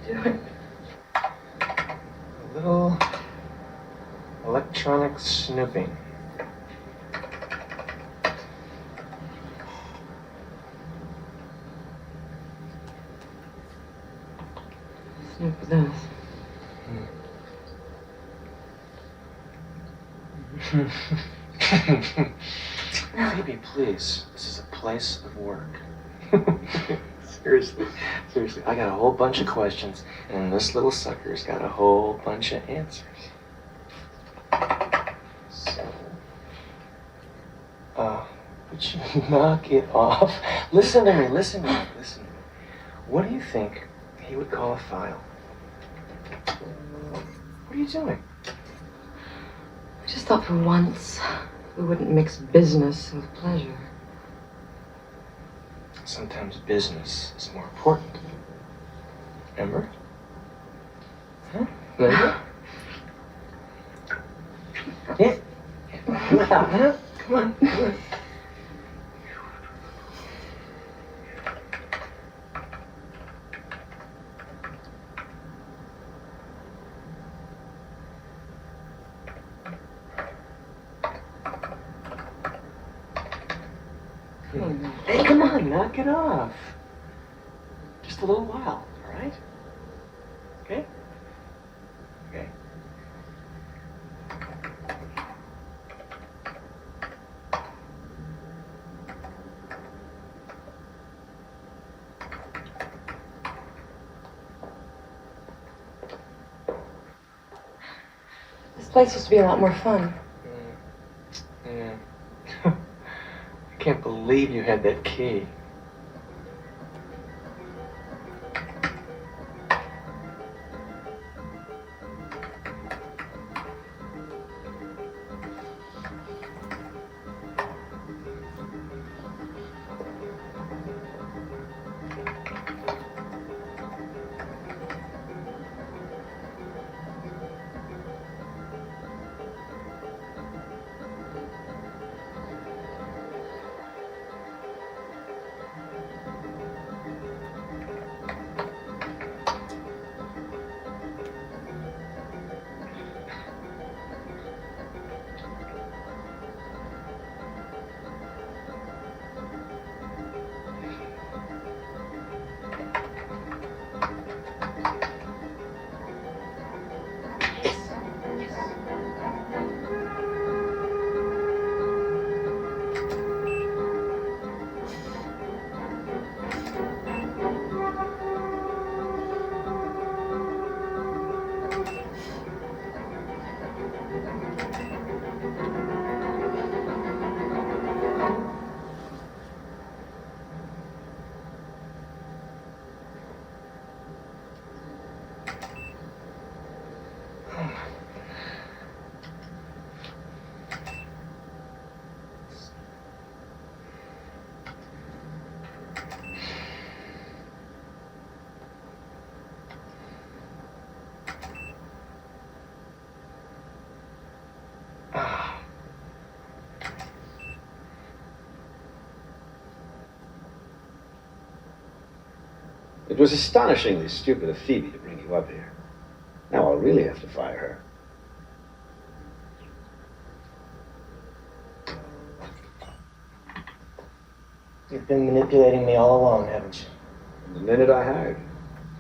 A little electronic snooping. Snoop with this. Phoebe, please. This is a place of work. Seriously, I got a whole bunch of questions, and this little sucker's got a whole bunch of answers. So, would you knock it off? Listen to me. What do you think he would call a file? What are you doing? I just thought for once we wouldn't mix business with pleasure. Sometimes business is more important. Remember? Huh? Remember? Yeah. Come on, huh? Come on. Hey, come on, knock it off. Just a little while, all right? Okay? Okay. This place used to be a lot more fun. Yeah. I can't believe you had that key. It was astonishingly stupid of Phoebe to bring you up here. Now I'll really have to fire her. You've been manipulating me all along, haven't you? From the minute I hired you.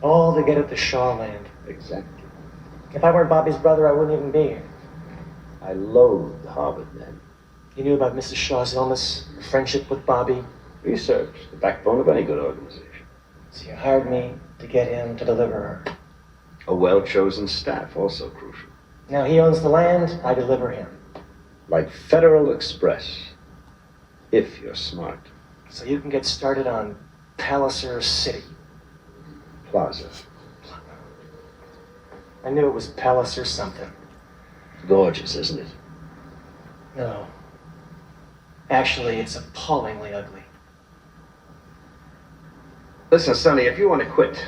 All to get at the Shaw land. Exactly. If I weren't Bobby's brother, I wouldn't even be here. I loathed the Harvard men. You knew about Mrs. Shaw's illness, her friendship with Bobby. Research, the backbone of any good organization. So you hired me to get him to deliver her. A well-chosen staff, also crucial. Now he owns the land, I deliver him. Like Federal Express, if you're smart. So you can get started on Palliser City. Plaza. I knew it was Palliser something. Gorgeous, isn't it? No. Actually, it's appallingly ugly. Listen, Sonny, if you want to quit,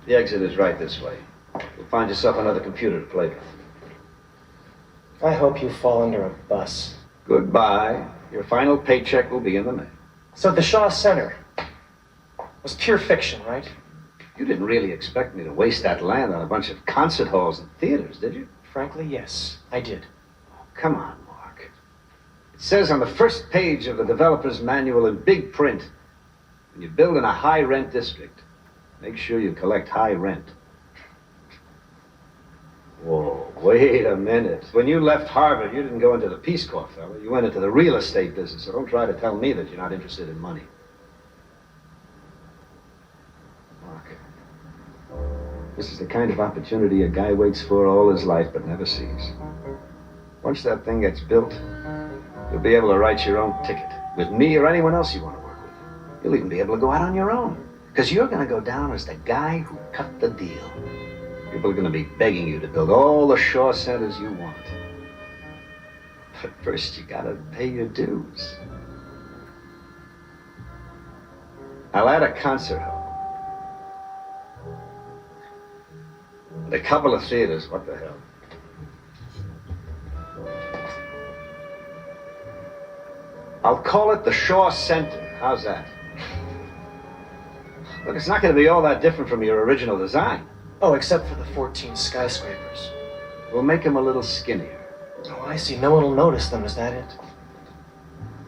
the exit is right this way. You'll find yourself another computer to play with. I hope you fall under a bus. Goodbye. Your final paycheck will be in the mail. So the Shaw Center was pure fiction, right? You didn't really expect me to waste that land on a bunch of concert halls and theaters, did you? Frankly, yes, I did. Oh, come on, Mark. It says on the first page of the developer's manual in big print, when you build in a high-rent district, make sure you collect high rent. Whoa, wait a minute. When you left Harvard, you didn't go into the Peace Corps, fella. You went into the real estate business, so don't try to tell me that you're not interested in money. Mark, this is the kind of opportunity a guy waits for all his life but never sees. Once that thing gets built, you'll be able to write your own ticket with me or anyone else you want to work with. You'll even be able to go out on your own, because you're going to go down as the guy who cut the deal. People are going to be begging you to build all the Shaw centers you want. But first, you got to pay your dues. I'll add a concert hall. And a couple of theaters, what the hell. I'll call it the Shaw Center. How's that? Look, it's not going to be all that different from your original design. Oh, except for the 14 skyscrapers. We'll make them a little skinnier. Oh, I see. No one will notice them. Is that it?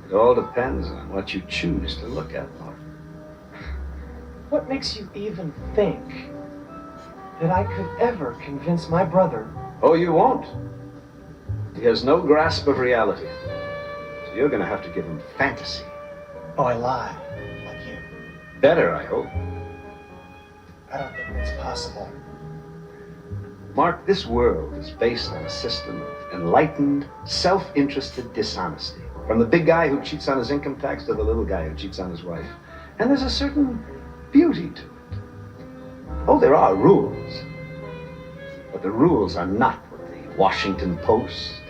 It all depends on what you choose to look at, Mark. What makes you even think that I could ever convince my brother? Oh, you won't. He has no grasp of reality. So you're going to have to give him fantasy. Oh, I lie. Like you. Better, I hope. I don't think that's possible. Mark, this world is based on a system of enlightened, self-interested dishonesty. From the big guy who cheats on his income tax to the little guy who cheats on his wife. And there's a certain beauty to it. Oh, there are rules. But the rules are not what the Washington Post,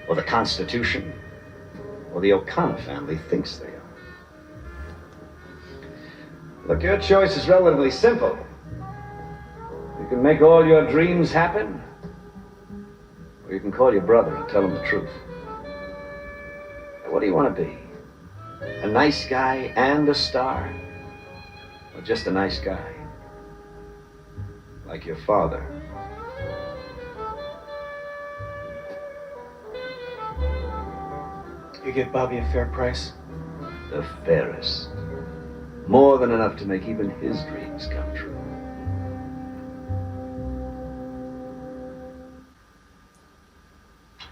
or the Constitution, or the O'Connor family thinks they are. Look, your choice is relatively simple. You can make all your dreams happen, or you can call your brother and tell him the truth. Now, what do you want to be? A nice guy and a star? Or just a nice guy? Like your father? You give Bobby a fair price? The fairest. More than enough to make even his dreams come true.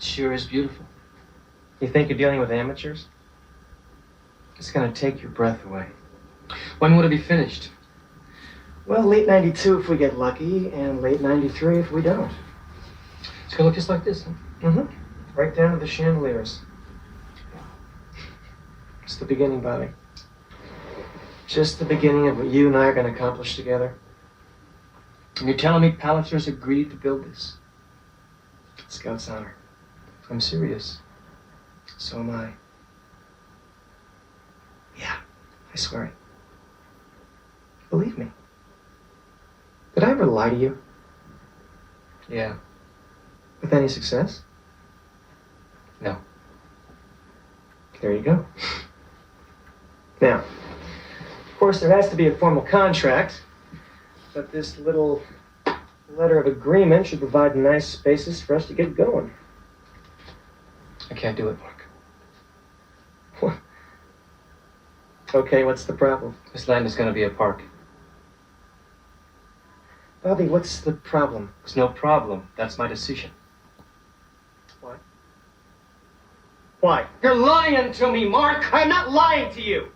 Sure is beautiful. You think you're dealing with amateurs? It's gonna take your breath away. When would it be finished? Well, late 92 if we get lucky, and late 93 if we don't. It's gonna look just like this, huh? Mm-hmm. Right down to the chandeliers. It's the beginning, Bobby. Just the beginning of what you and I are gonna accomplish together. And you're telling me Palliser's agreed to build this? Scout's honor. I'm serious. So am I. Yeah, I swear it. Believe me. Did I ever lie to you? Yeah. With any success? No. There you go. Now, of course, there has to be a formal contract. But this little letter of agreement should provide nice basis for us to get going. I can't do it, Mark. What? Okay, what's the problem? This land is going to be a park. Bobby, what's the problem? There's no problem. That's my decision. What? Why? You're lying to me, Mark! I'm not lying to you!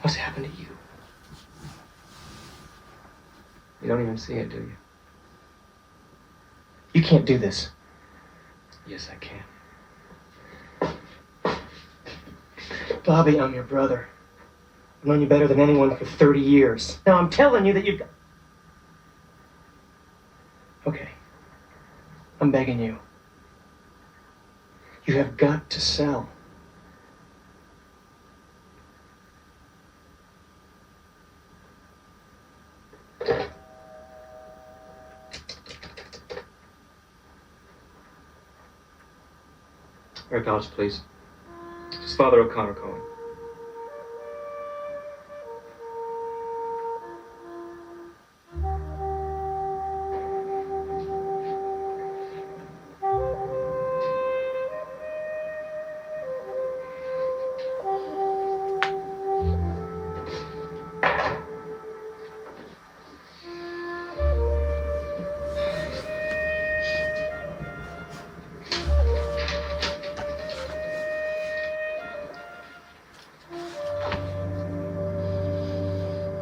What's happened to you? You don't even see it, do you? You can't do this. Yes, I can. Bobby, I'm your brother. I've known you better than anyone for 30 years. Now I'm telling you that you've got... Okay. I'm begging you. You have got to sell. Eric Ellis, please. Is Father O'Connor calling?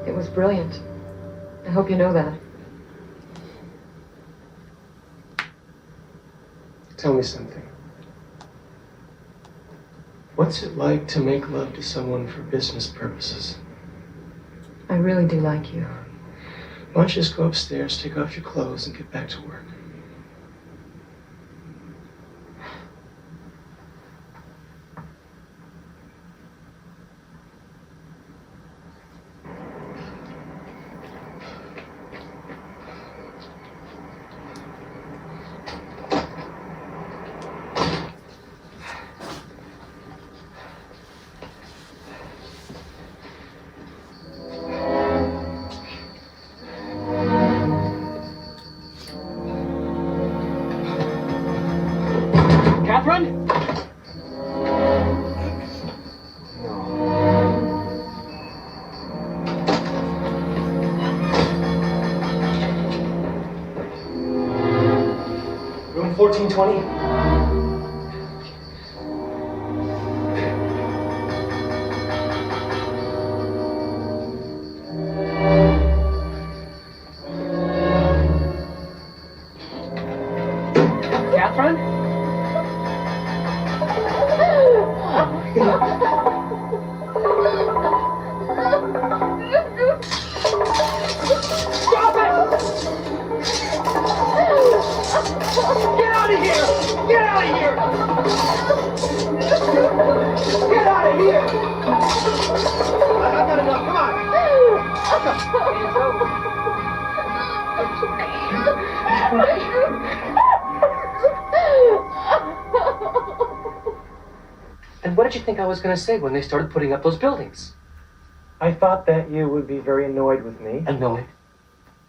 It was brilliant. I hope you know that. Tell me something. What's it like to make love to someone for business purposes? I really do like you. Why don't you just go upstairs, take off your clothes, and get back to work? Catherine? Room 1420? Catherine? Stop it! Get out of here! Get out of here! Get out of here! I've got enough. Come on. And what did you think I was going to say when they started putting up those buildings? I thought that you would be very annoyed with me. Annoyed?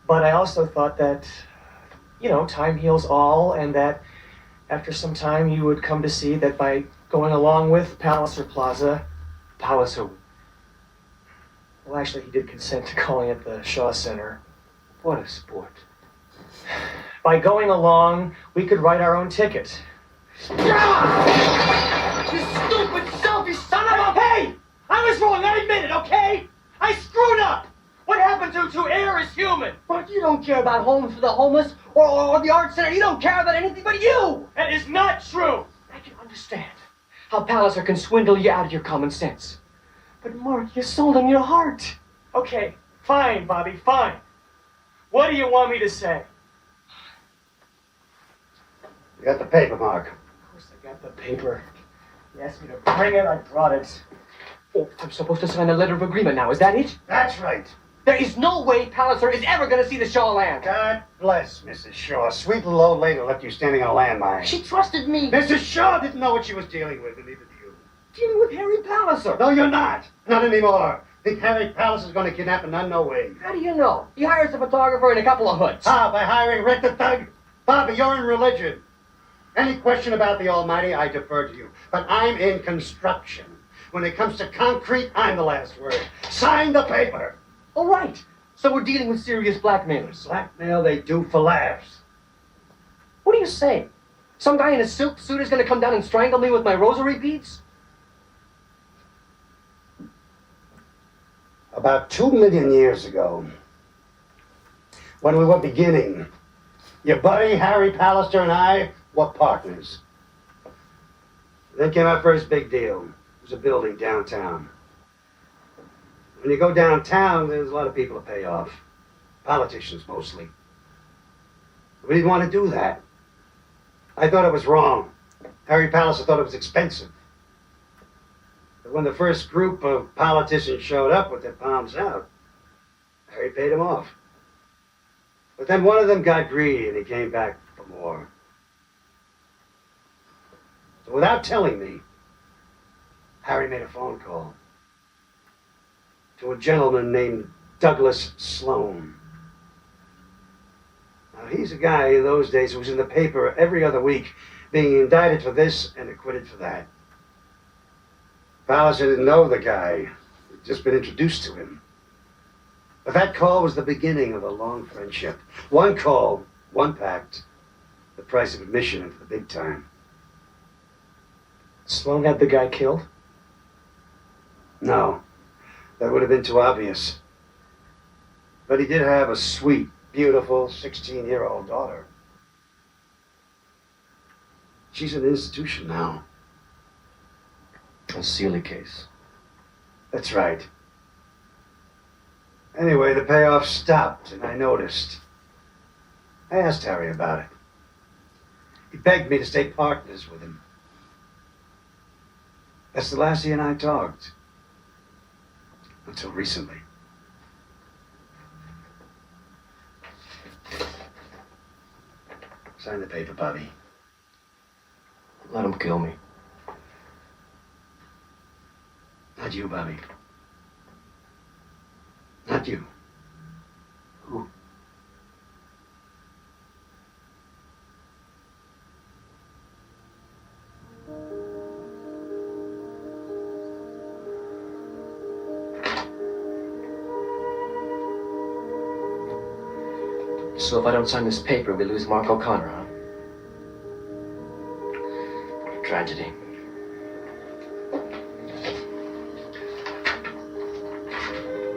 But I also thought that, you know, time heals all, and that after some time you would come to see that by going along with Palliser Plaza... Palliser? Well, actually, he did consent to calling it the Shaw Center. What a sport. By going along, we could write our own ticket. You stupid, selfish son of a... Hey! I was wrong, I admit it, okay? I screwed up! What happened to err is human? But you don't care about homes for the homeless or the art center. You don't care about anything but you! That is not true! I can understand how Palliser can swindle you out of your common sense. But Mark, you sold him your heart. Okay, fine, Bobby, fine. What do you want me to say? You got the paper, Mark. Of course I got the paper. You asked me to bring it, I brought it. Oh, I'm supposed to sign a letter of agreement now, is that it? That's right. There is no way Palliser is ever going to see the Shaw land. God bless Mrs. Shaw. Sweet little old lady left you standing on a landmine. She trusted me. Mrs. Shaw didn't know what she was dealing with, and neither do you. Dealing with Harry Palliser. No, you're not. Not anymore. Think Harry Palace is going to kidnap a nun? No way. How do you know? He hires a photographer and a couple of hoods. How? By hiring Rick the Thug? Bobby, you're in religion. Any question about the Almighty, I defer to you. But I'm in construction. When it comes to concrete, I'm the last word. Sign the paper. All right. So we're dealing with serious blackmailers. Blackmail they do for laughs. What are you saying? Some guy in a silk suit is going to come down and strangle me with my rosary beads? About 2 million years ago, when we were beginning, your buddy Harry Pallister and I were partners. Then came our first big deal. It was a building downtown. When you go downtown, there's a lot of people to pay off. Politicians, mostly. We didn't want to do that. I thought it was wrong. Harry Pallister thought it was expensive. But when the first group of politicians showed up with their palms out, Harry paid them off. But then one of them got greedy and he came back for more. So without telling me, Harry made a phone call to a gentleman named Douglas Sloan. Now, he's a guy in those days who was in the paper every other week, being indicted for this and acquitted for that. Pallister didn't know the guy. He'd just been introduced to him. But that call was the beginning of a long friendship. One call, one pact, the price of admission into the big time. Sloan had the guy killed? No, that would have been too obvious. But he did have a sweet, beautiful 16-year-old daughter. She's an institution now. A Sealy case. That's right. Anyway, the payoff stopped, and I noticed. I asked Harry about it. He begged me to stay partners with him. That's the last he and I talked. Until recently. Sign the paper, Bobby. Let him kill me. Not you, Bobby. Not you. Who? So if I don't sign this paper, we lose Mark O'Connor, huh? Tragedy.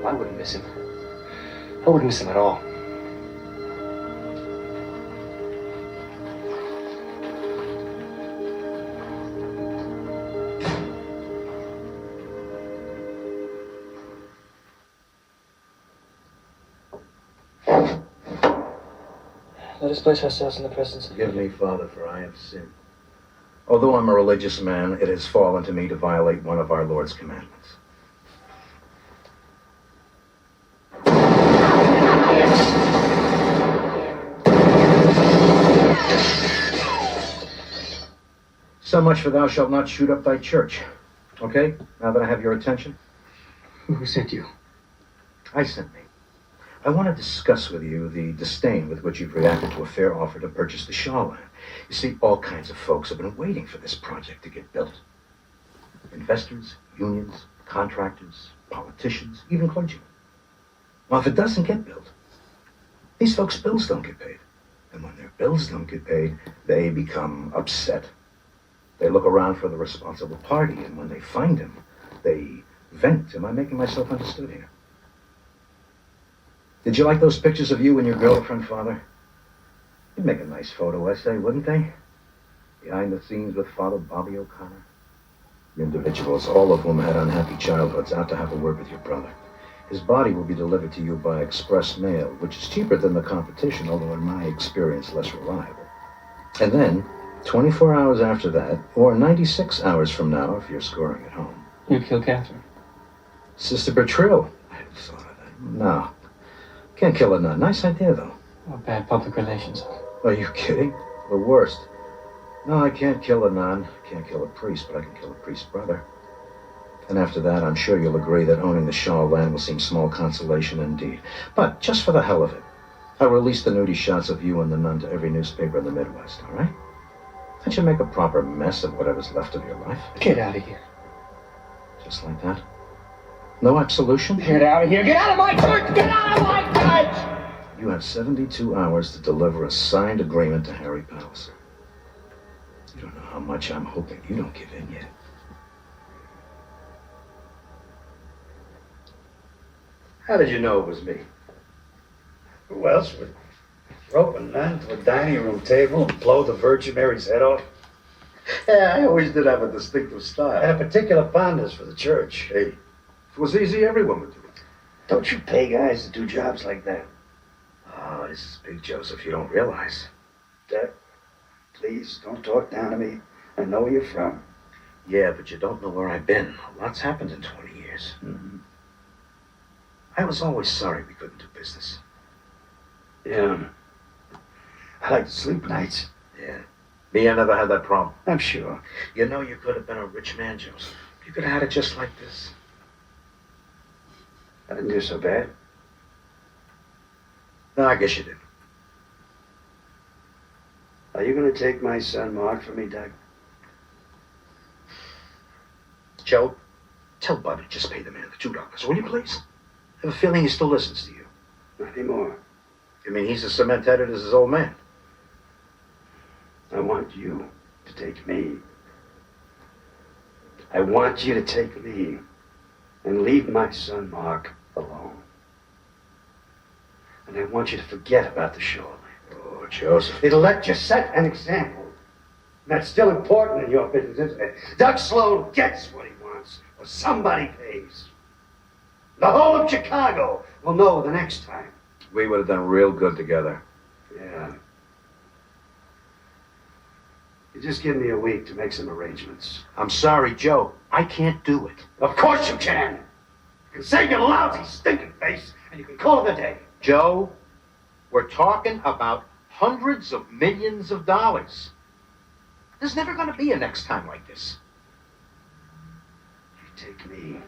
I wouldn't miss him. I wouldn't miss him at all. Let us place ourselves in the presence of Forgive me, Father, for I have sinned. Although I'm a religious man, it has fallen to me to violate one of our Lord's commandments. So much for thou shalt not shoot up thy church. Okay? Now that I have your attention? Who sent you? I sent me. I want to discuss with you the disdain with which you've reacted to a fair offer to purchase the Shaw land. You see, all kinds of folks have been waiting for this project to get built. Investors, unions, contractors, politicians, even clergymen. Well, if it doesn't get built, these folks' bills don't get paid. And when their bills don't get paid, they become upset. They look around for the responsible party, and when they find him, they vent. Am I making myself understood here? Did you like those pictures of you and your girlfriend, Father? You'd make a nice photo essay, wouldn't they? Behind the scenes with Father Bobby O'Connor. Individuals, all of whom had unhappy childhoods, out to have a word with your brother. His body will be delivered to you by express mail, which is cheaper than the competition, although in my experience less reliable. And then, 24 hours after that, or 96 hours from now, if you're scoring at home. You'd kill Catherine. Sister Bertrill. I hadn't thought of that. No. Can't kill a nun. Nice idea, though. Oh, bad public relations. Are you kidding? The worst. No, I can't kill a nun. Can't kill a priest, but I can kill a priest's brother. And after that, I'm sure you'll agree that owning the Shaw land will seem small consolation indeed. But just for the hell of it, I'll release the nudie shots of you and the nun to every newspaper in the Midwest, all right? That should make a proper mess of whatever's left of your life. Get out of here. Just like that? No absolution? Get out of here. Get out of my church. Get out of my church. You have 72 hours to deliver a signed agreement to Harry Palliser. You don't know how much I'm hoping you don't give in yet. How did you know it was me? Who else would rope a nun to a dining room table and blow the Virgin Mary's head off? Yeah, I always did have a distinctive style. And a particular fondness for the church. Hey, if it was easy, everyone would do it. Don't you pay guys to do jobs like that? Oh, this is big, Joseph. You don't realize. Dad, please don't talk down to me. I know where you're from. Yeah, but you don't know where I've been. A lot's happened in 20 years. Mm-hmm. I was always sorry we couldn't do business. Yeah. I like to sleep nights. Yeah. Me, I never had that problem. I'm sure. You know, you could have been a rich man, Joseph. You could have had it just like this. I didn't do so bad. No, I guess you did. Are you going to take my son Mark from me, Doug? Joe, tell Bobby to just pay the man the $2, will you please? I have a feeling he still listens to you. Not anymore. You mean he's as cement-headed as his old man? I want you to take me. I want you to take me and leave my son Mark alone. And I want you to forget about the shoreline. Oh, Joseph. It'll let you set an example. That's still important in your business, isn't it? Doug Sloan gets what he wants, or somebody pays. The whole of Chicago will know the next time. We would have done real good together. Yeah. You just give me a week to make some arrangements. I'm sorry, Joe. I can't do it. Of course you can. You can save your lousy stinking face, and you can call it a day. Joe, we're talking about hundreds of millions of dollars. There's never going to be a next time like this. You take me.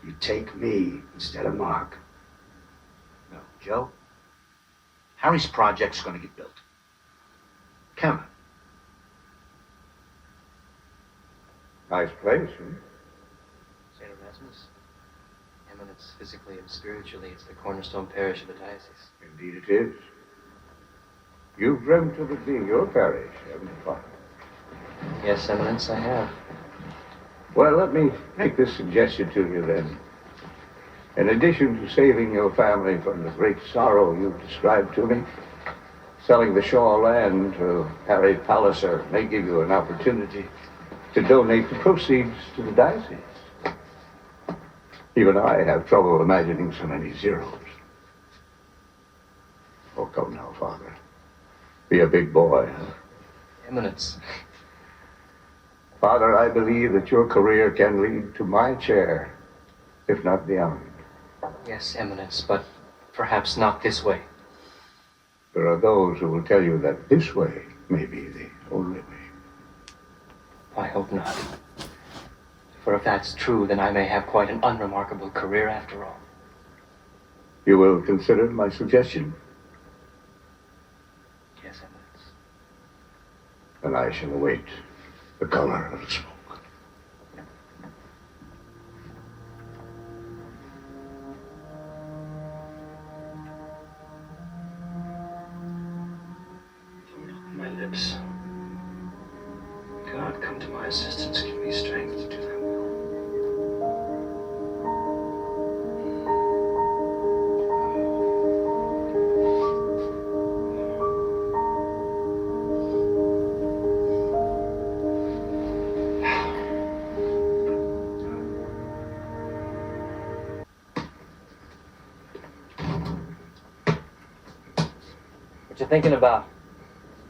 You take me instead of Mark. No, Joe. Harry's project's going to get built. Count it. Nice place, huh? St. Erasmus? Eminence, physically and spiritually, it's the cornerstone parish of the diocese. Indeed it is. You've dreamt of it being your parish, haven't you, Father? Yes, Eminence, I have. Well, let me make this suggestion to you then. In addition to saving your family from the great sorrow you've described to me, selling the Shaw land to Harry Palliser may give you an opportunity to donate the proceeds to the diocese. Even I have trouble imagining so many zeros. Oh, come now, Father. Be a big boy, huh? Eminence. Father, I believe that your career can lead to my chair, if not beyond. Yes, Eminence, but perhaps not this way. There are those who will tell you that this way may be the only way. I hope not. For if that's true, then I may have quite an unremarkable career after all. You will consider my suggestion? Yes, Eminence. And I shall await the color of the smoke. My lips. God, come to my assistance. Give me strength to do that will. What you thinking about?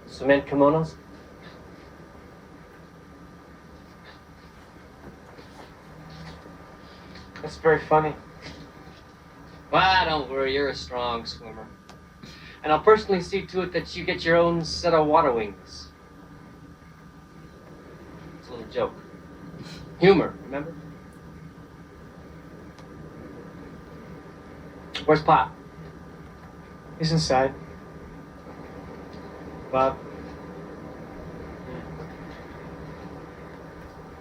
Cement kimonos? That's very funny. Well, don't worry, you're a strong swimmer. And I'll personally see to it that you get your own set of water wings. It's a little joke. Humor, remember? Where's Pop? He's inside. Bob.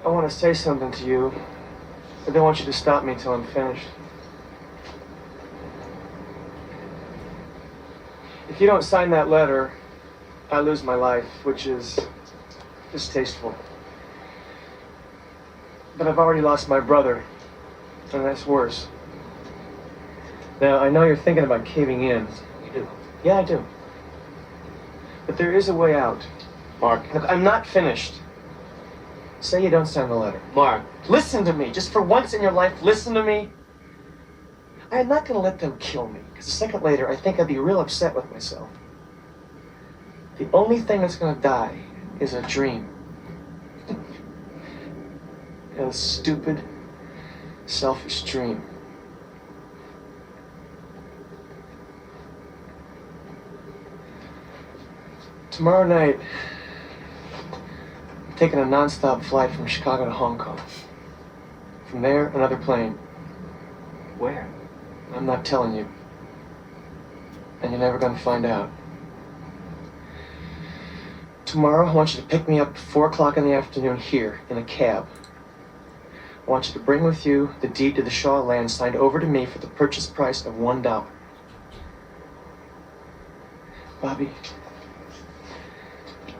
I want to say something to you. I don't want you to stop me till I'm finished. If you don't sign that letter, I lose my life, which is distasteful. But I've already lost my brother, and that's worse. Now, I know you're thinking about caving in. You do? Yeah, I do. But there is a way out. Mark. Look, I'm not finished. Say you don't sign the letter. Mark. Listen to me. Just for once in your life, listen to me. I am not going to let them kill me, because a second later, I think I'd be real upset with myself. The only thing that's going to die is a dream. A stupid, selfish dream. Tomorrow night, I'm taking a non-stop flight from Chicago to Hong Kong. From there, another plane. Where? I'm not telling you. And you're never going to find out. Tomorrow, I want you to pick me up at 4 o'clock in the afternoon here, in a cab. I want you to bring with you the deed to the Shaw land signed over to me for the purchase price of $1. Bobby,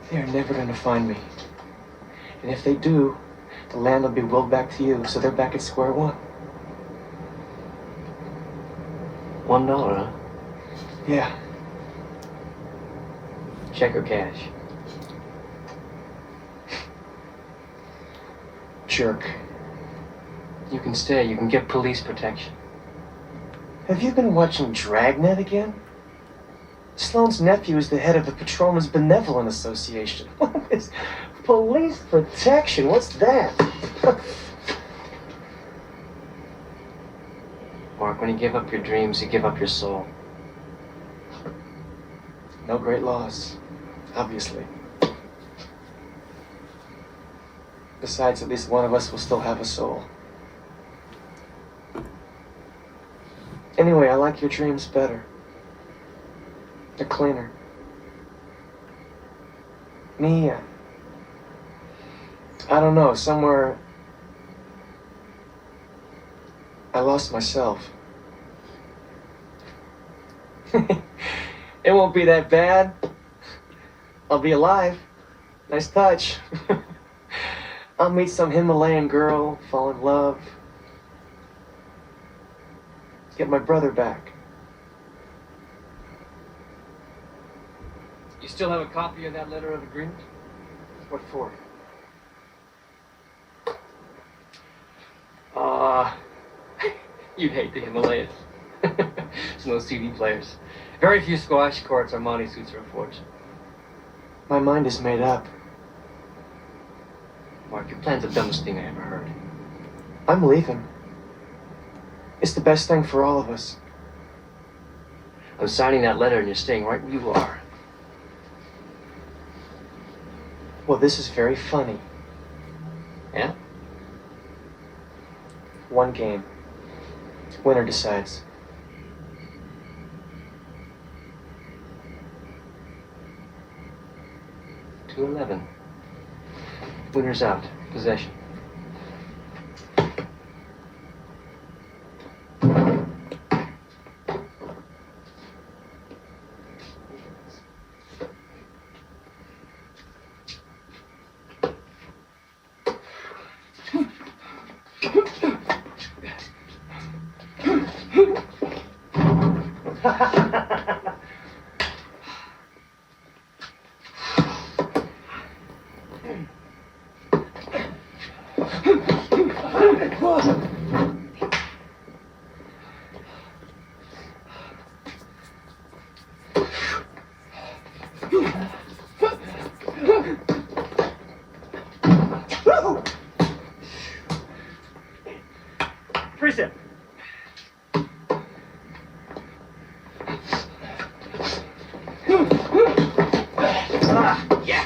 they are never going to find me. And if they do, the land will be willed back to you, so they're back at square one. $1, huh? Yeah. Check or cash? Jerk. You can stay. You can get police protection. Have you been watching Dragnet again? Sloane's nephew is the head of the Patrolmen's Benevolent Association. What is police protection? What's that? Mark, when you give up your dreams, you give up your soul. No great loss, obviously. Besides, at least one of us will still have a soul. Anyway, I like your dreams better. They're cleaner. Me, I don't know, somewhere I lost myself. It won't be that bad. I'll be alive. Nice touch. I'll meet some Himalayan girl, fall in love. Get my brother back. You still have a copy of that letter of agreement? What for? You'd hate the Himalayas. There's no CD players. Very few squash courts. Armani suits are a fortune. My mind is made up. Mark, your plan's the dumbest thing I ever heard. I'm leaving. It's the best thing for all of us. I'm signing that letter and you're staying right where you are. Well, this is very funny. Yeah? One game. Winner decides. $2-11. Winner's out. Possession. Precip. Yeah.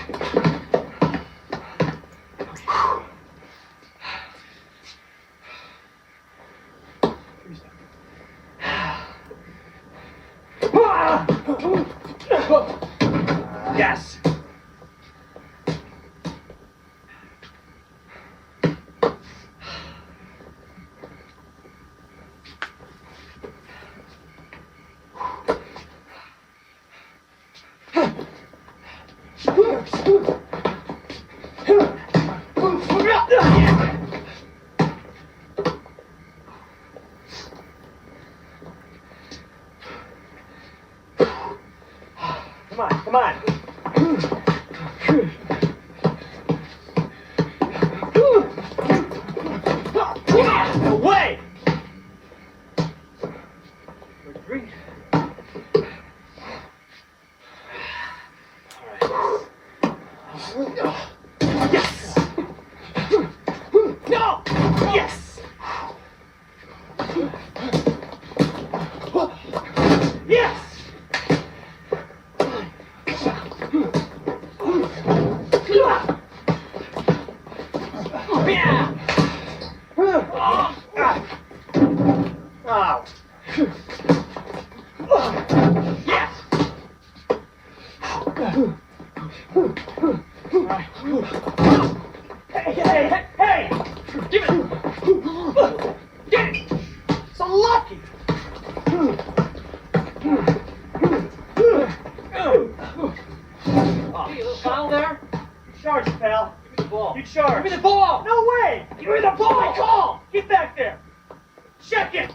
right. Hey! Give it! Get it! So lucky! Hey, you little foul there? You charge, pal. Give me the ball. You charge. Give me the ball! No way! Give me the ball! My call! Get back there! Check it!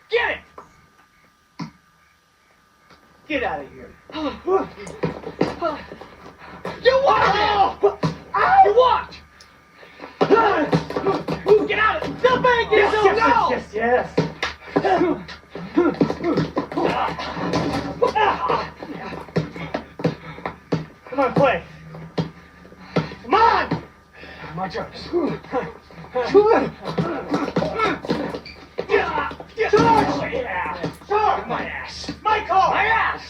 Get it! Get out of here. You watch it! You watch! Get out of it! Still bang yourself now! Yes. Come on, play. Come on! My jokes. Charge! Yeah! Charge! My ass. My call! My ass!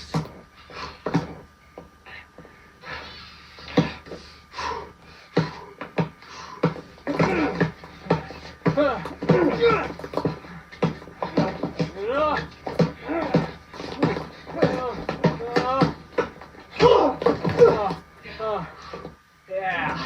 Yeah.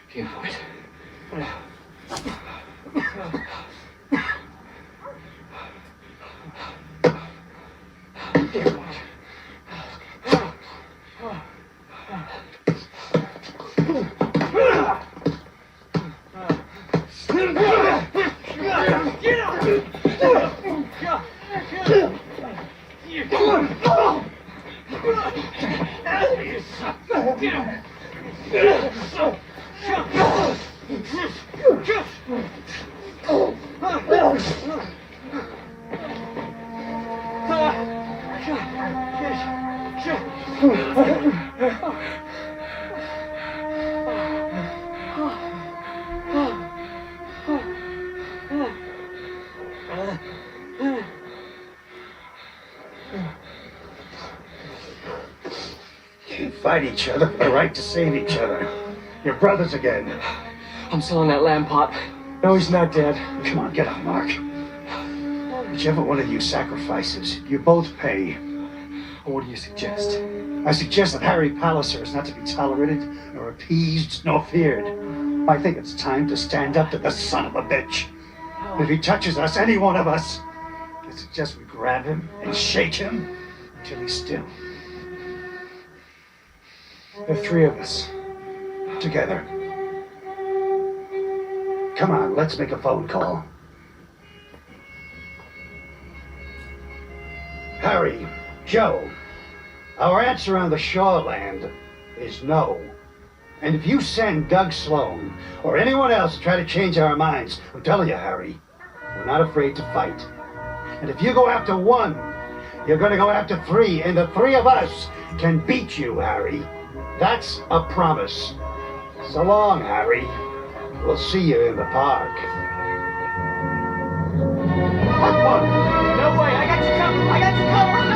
Can't wait. You fight each other for the right to save each other. You're brothers again. I'm selling that lamb pot. No, he's not dead. Come on, get up, Mark. Whichever one of you sacrifices, you both pay. What do you suggest? I suggest that Harry Palliser is not to be tolerated, nor appeased, nor feared. I think it's time to stand up to the son of a bitch. If he touches us, any one of us, I suggest we grab him and shake him until he's still. There are three of us. Together. Come on, let's make a phone call. Harry, Joe, our answer on the shoreland is no. And if you send Doug Sloan or anyone else to try to change our minds, I'm telling you, Harry, we're not afraid to fight. And if you go after one, you're going to go after three, and the three of us can beat you, Harry. That's a promise. So long, Harry. We'll see you in the park. No way! I got you covered!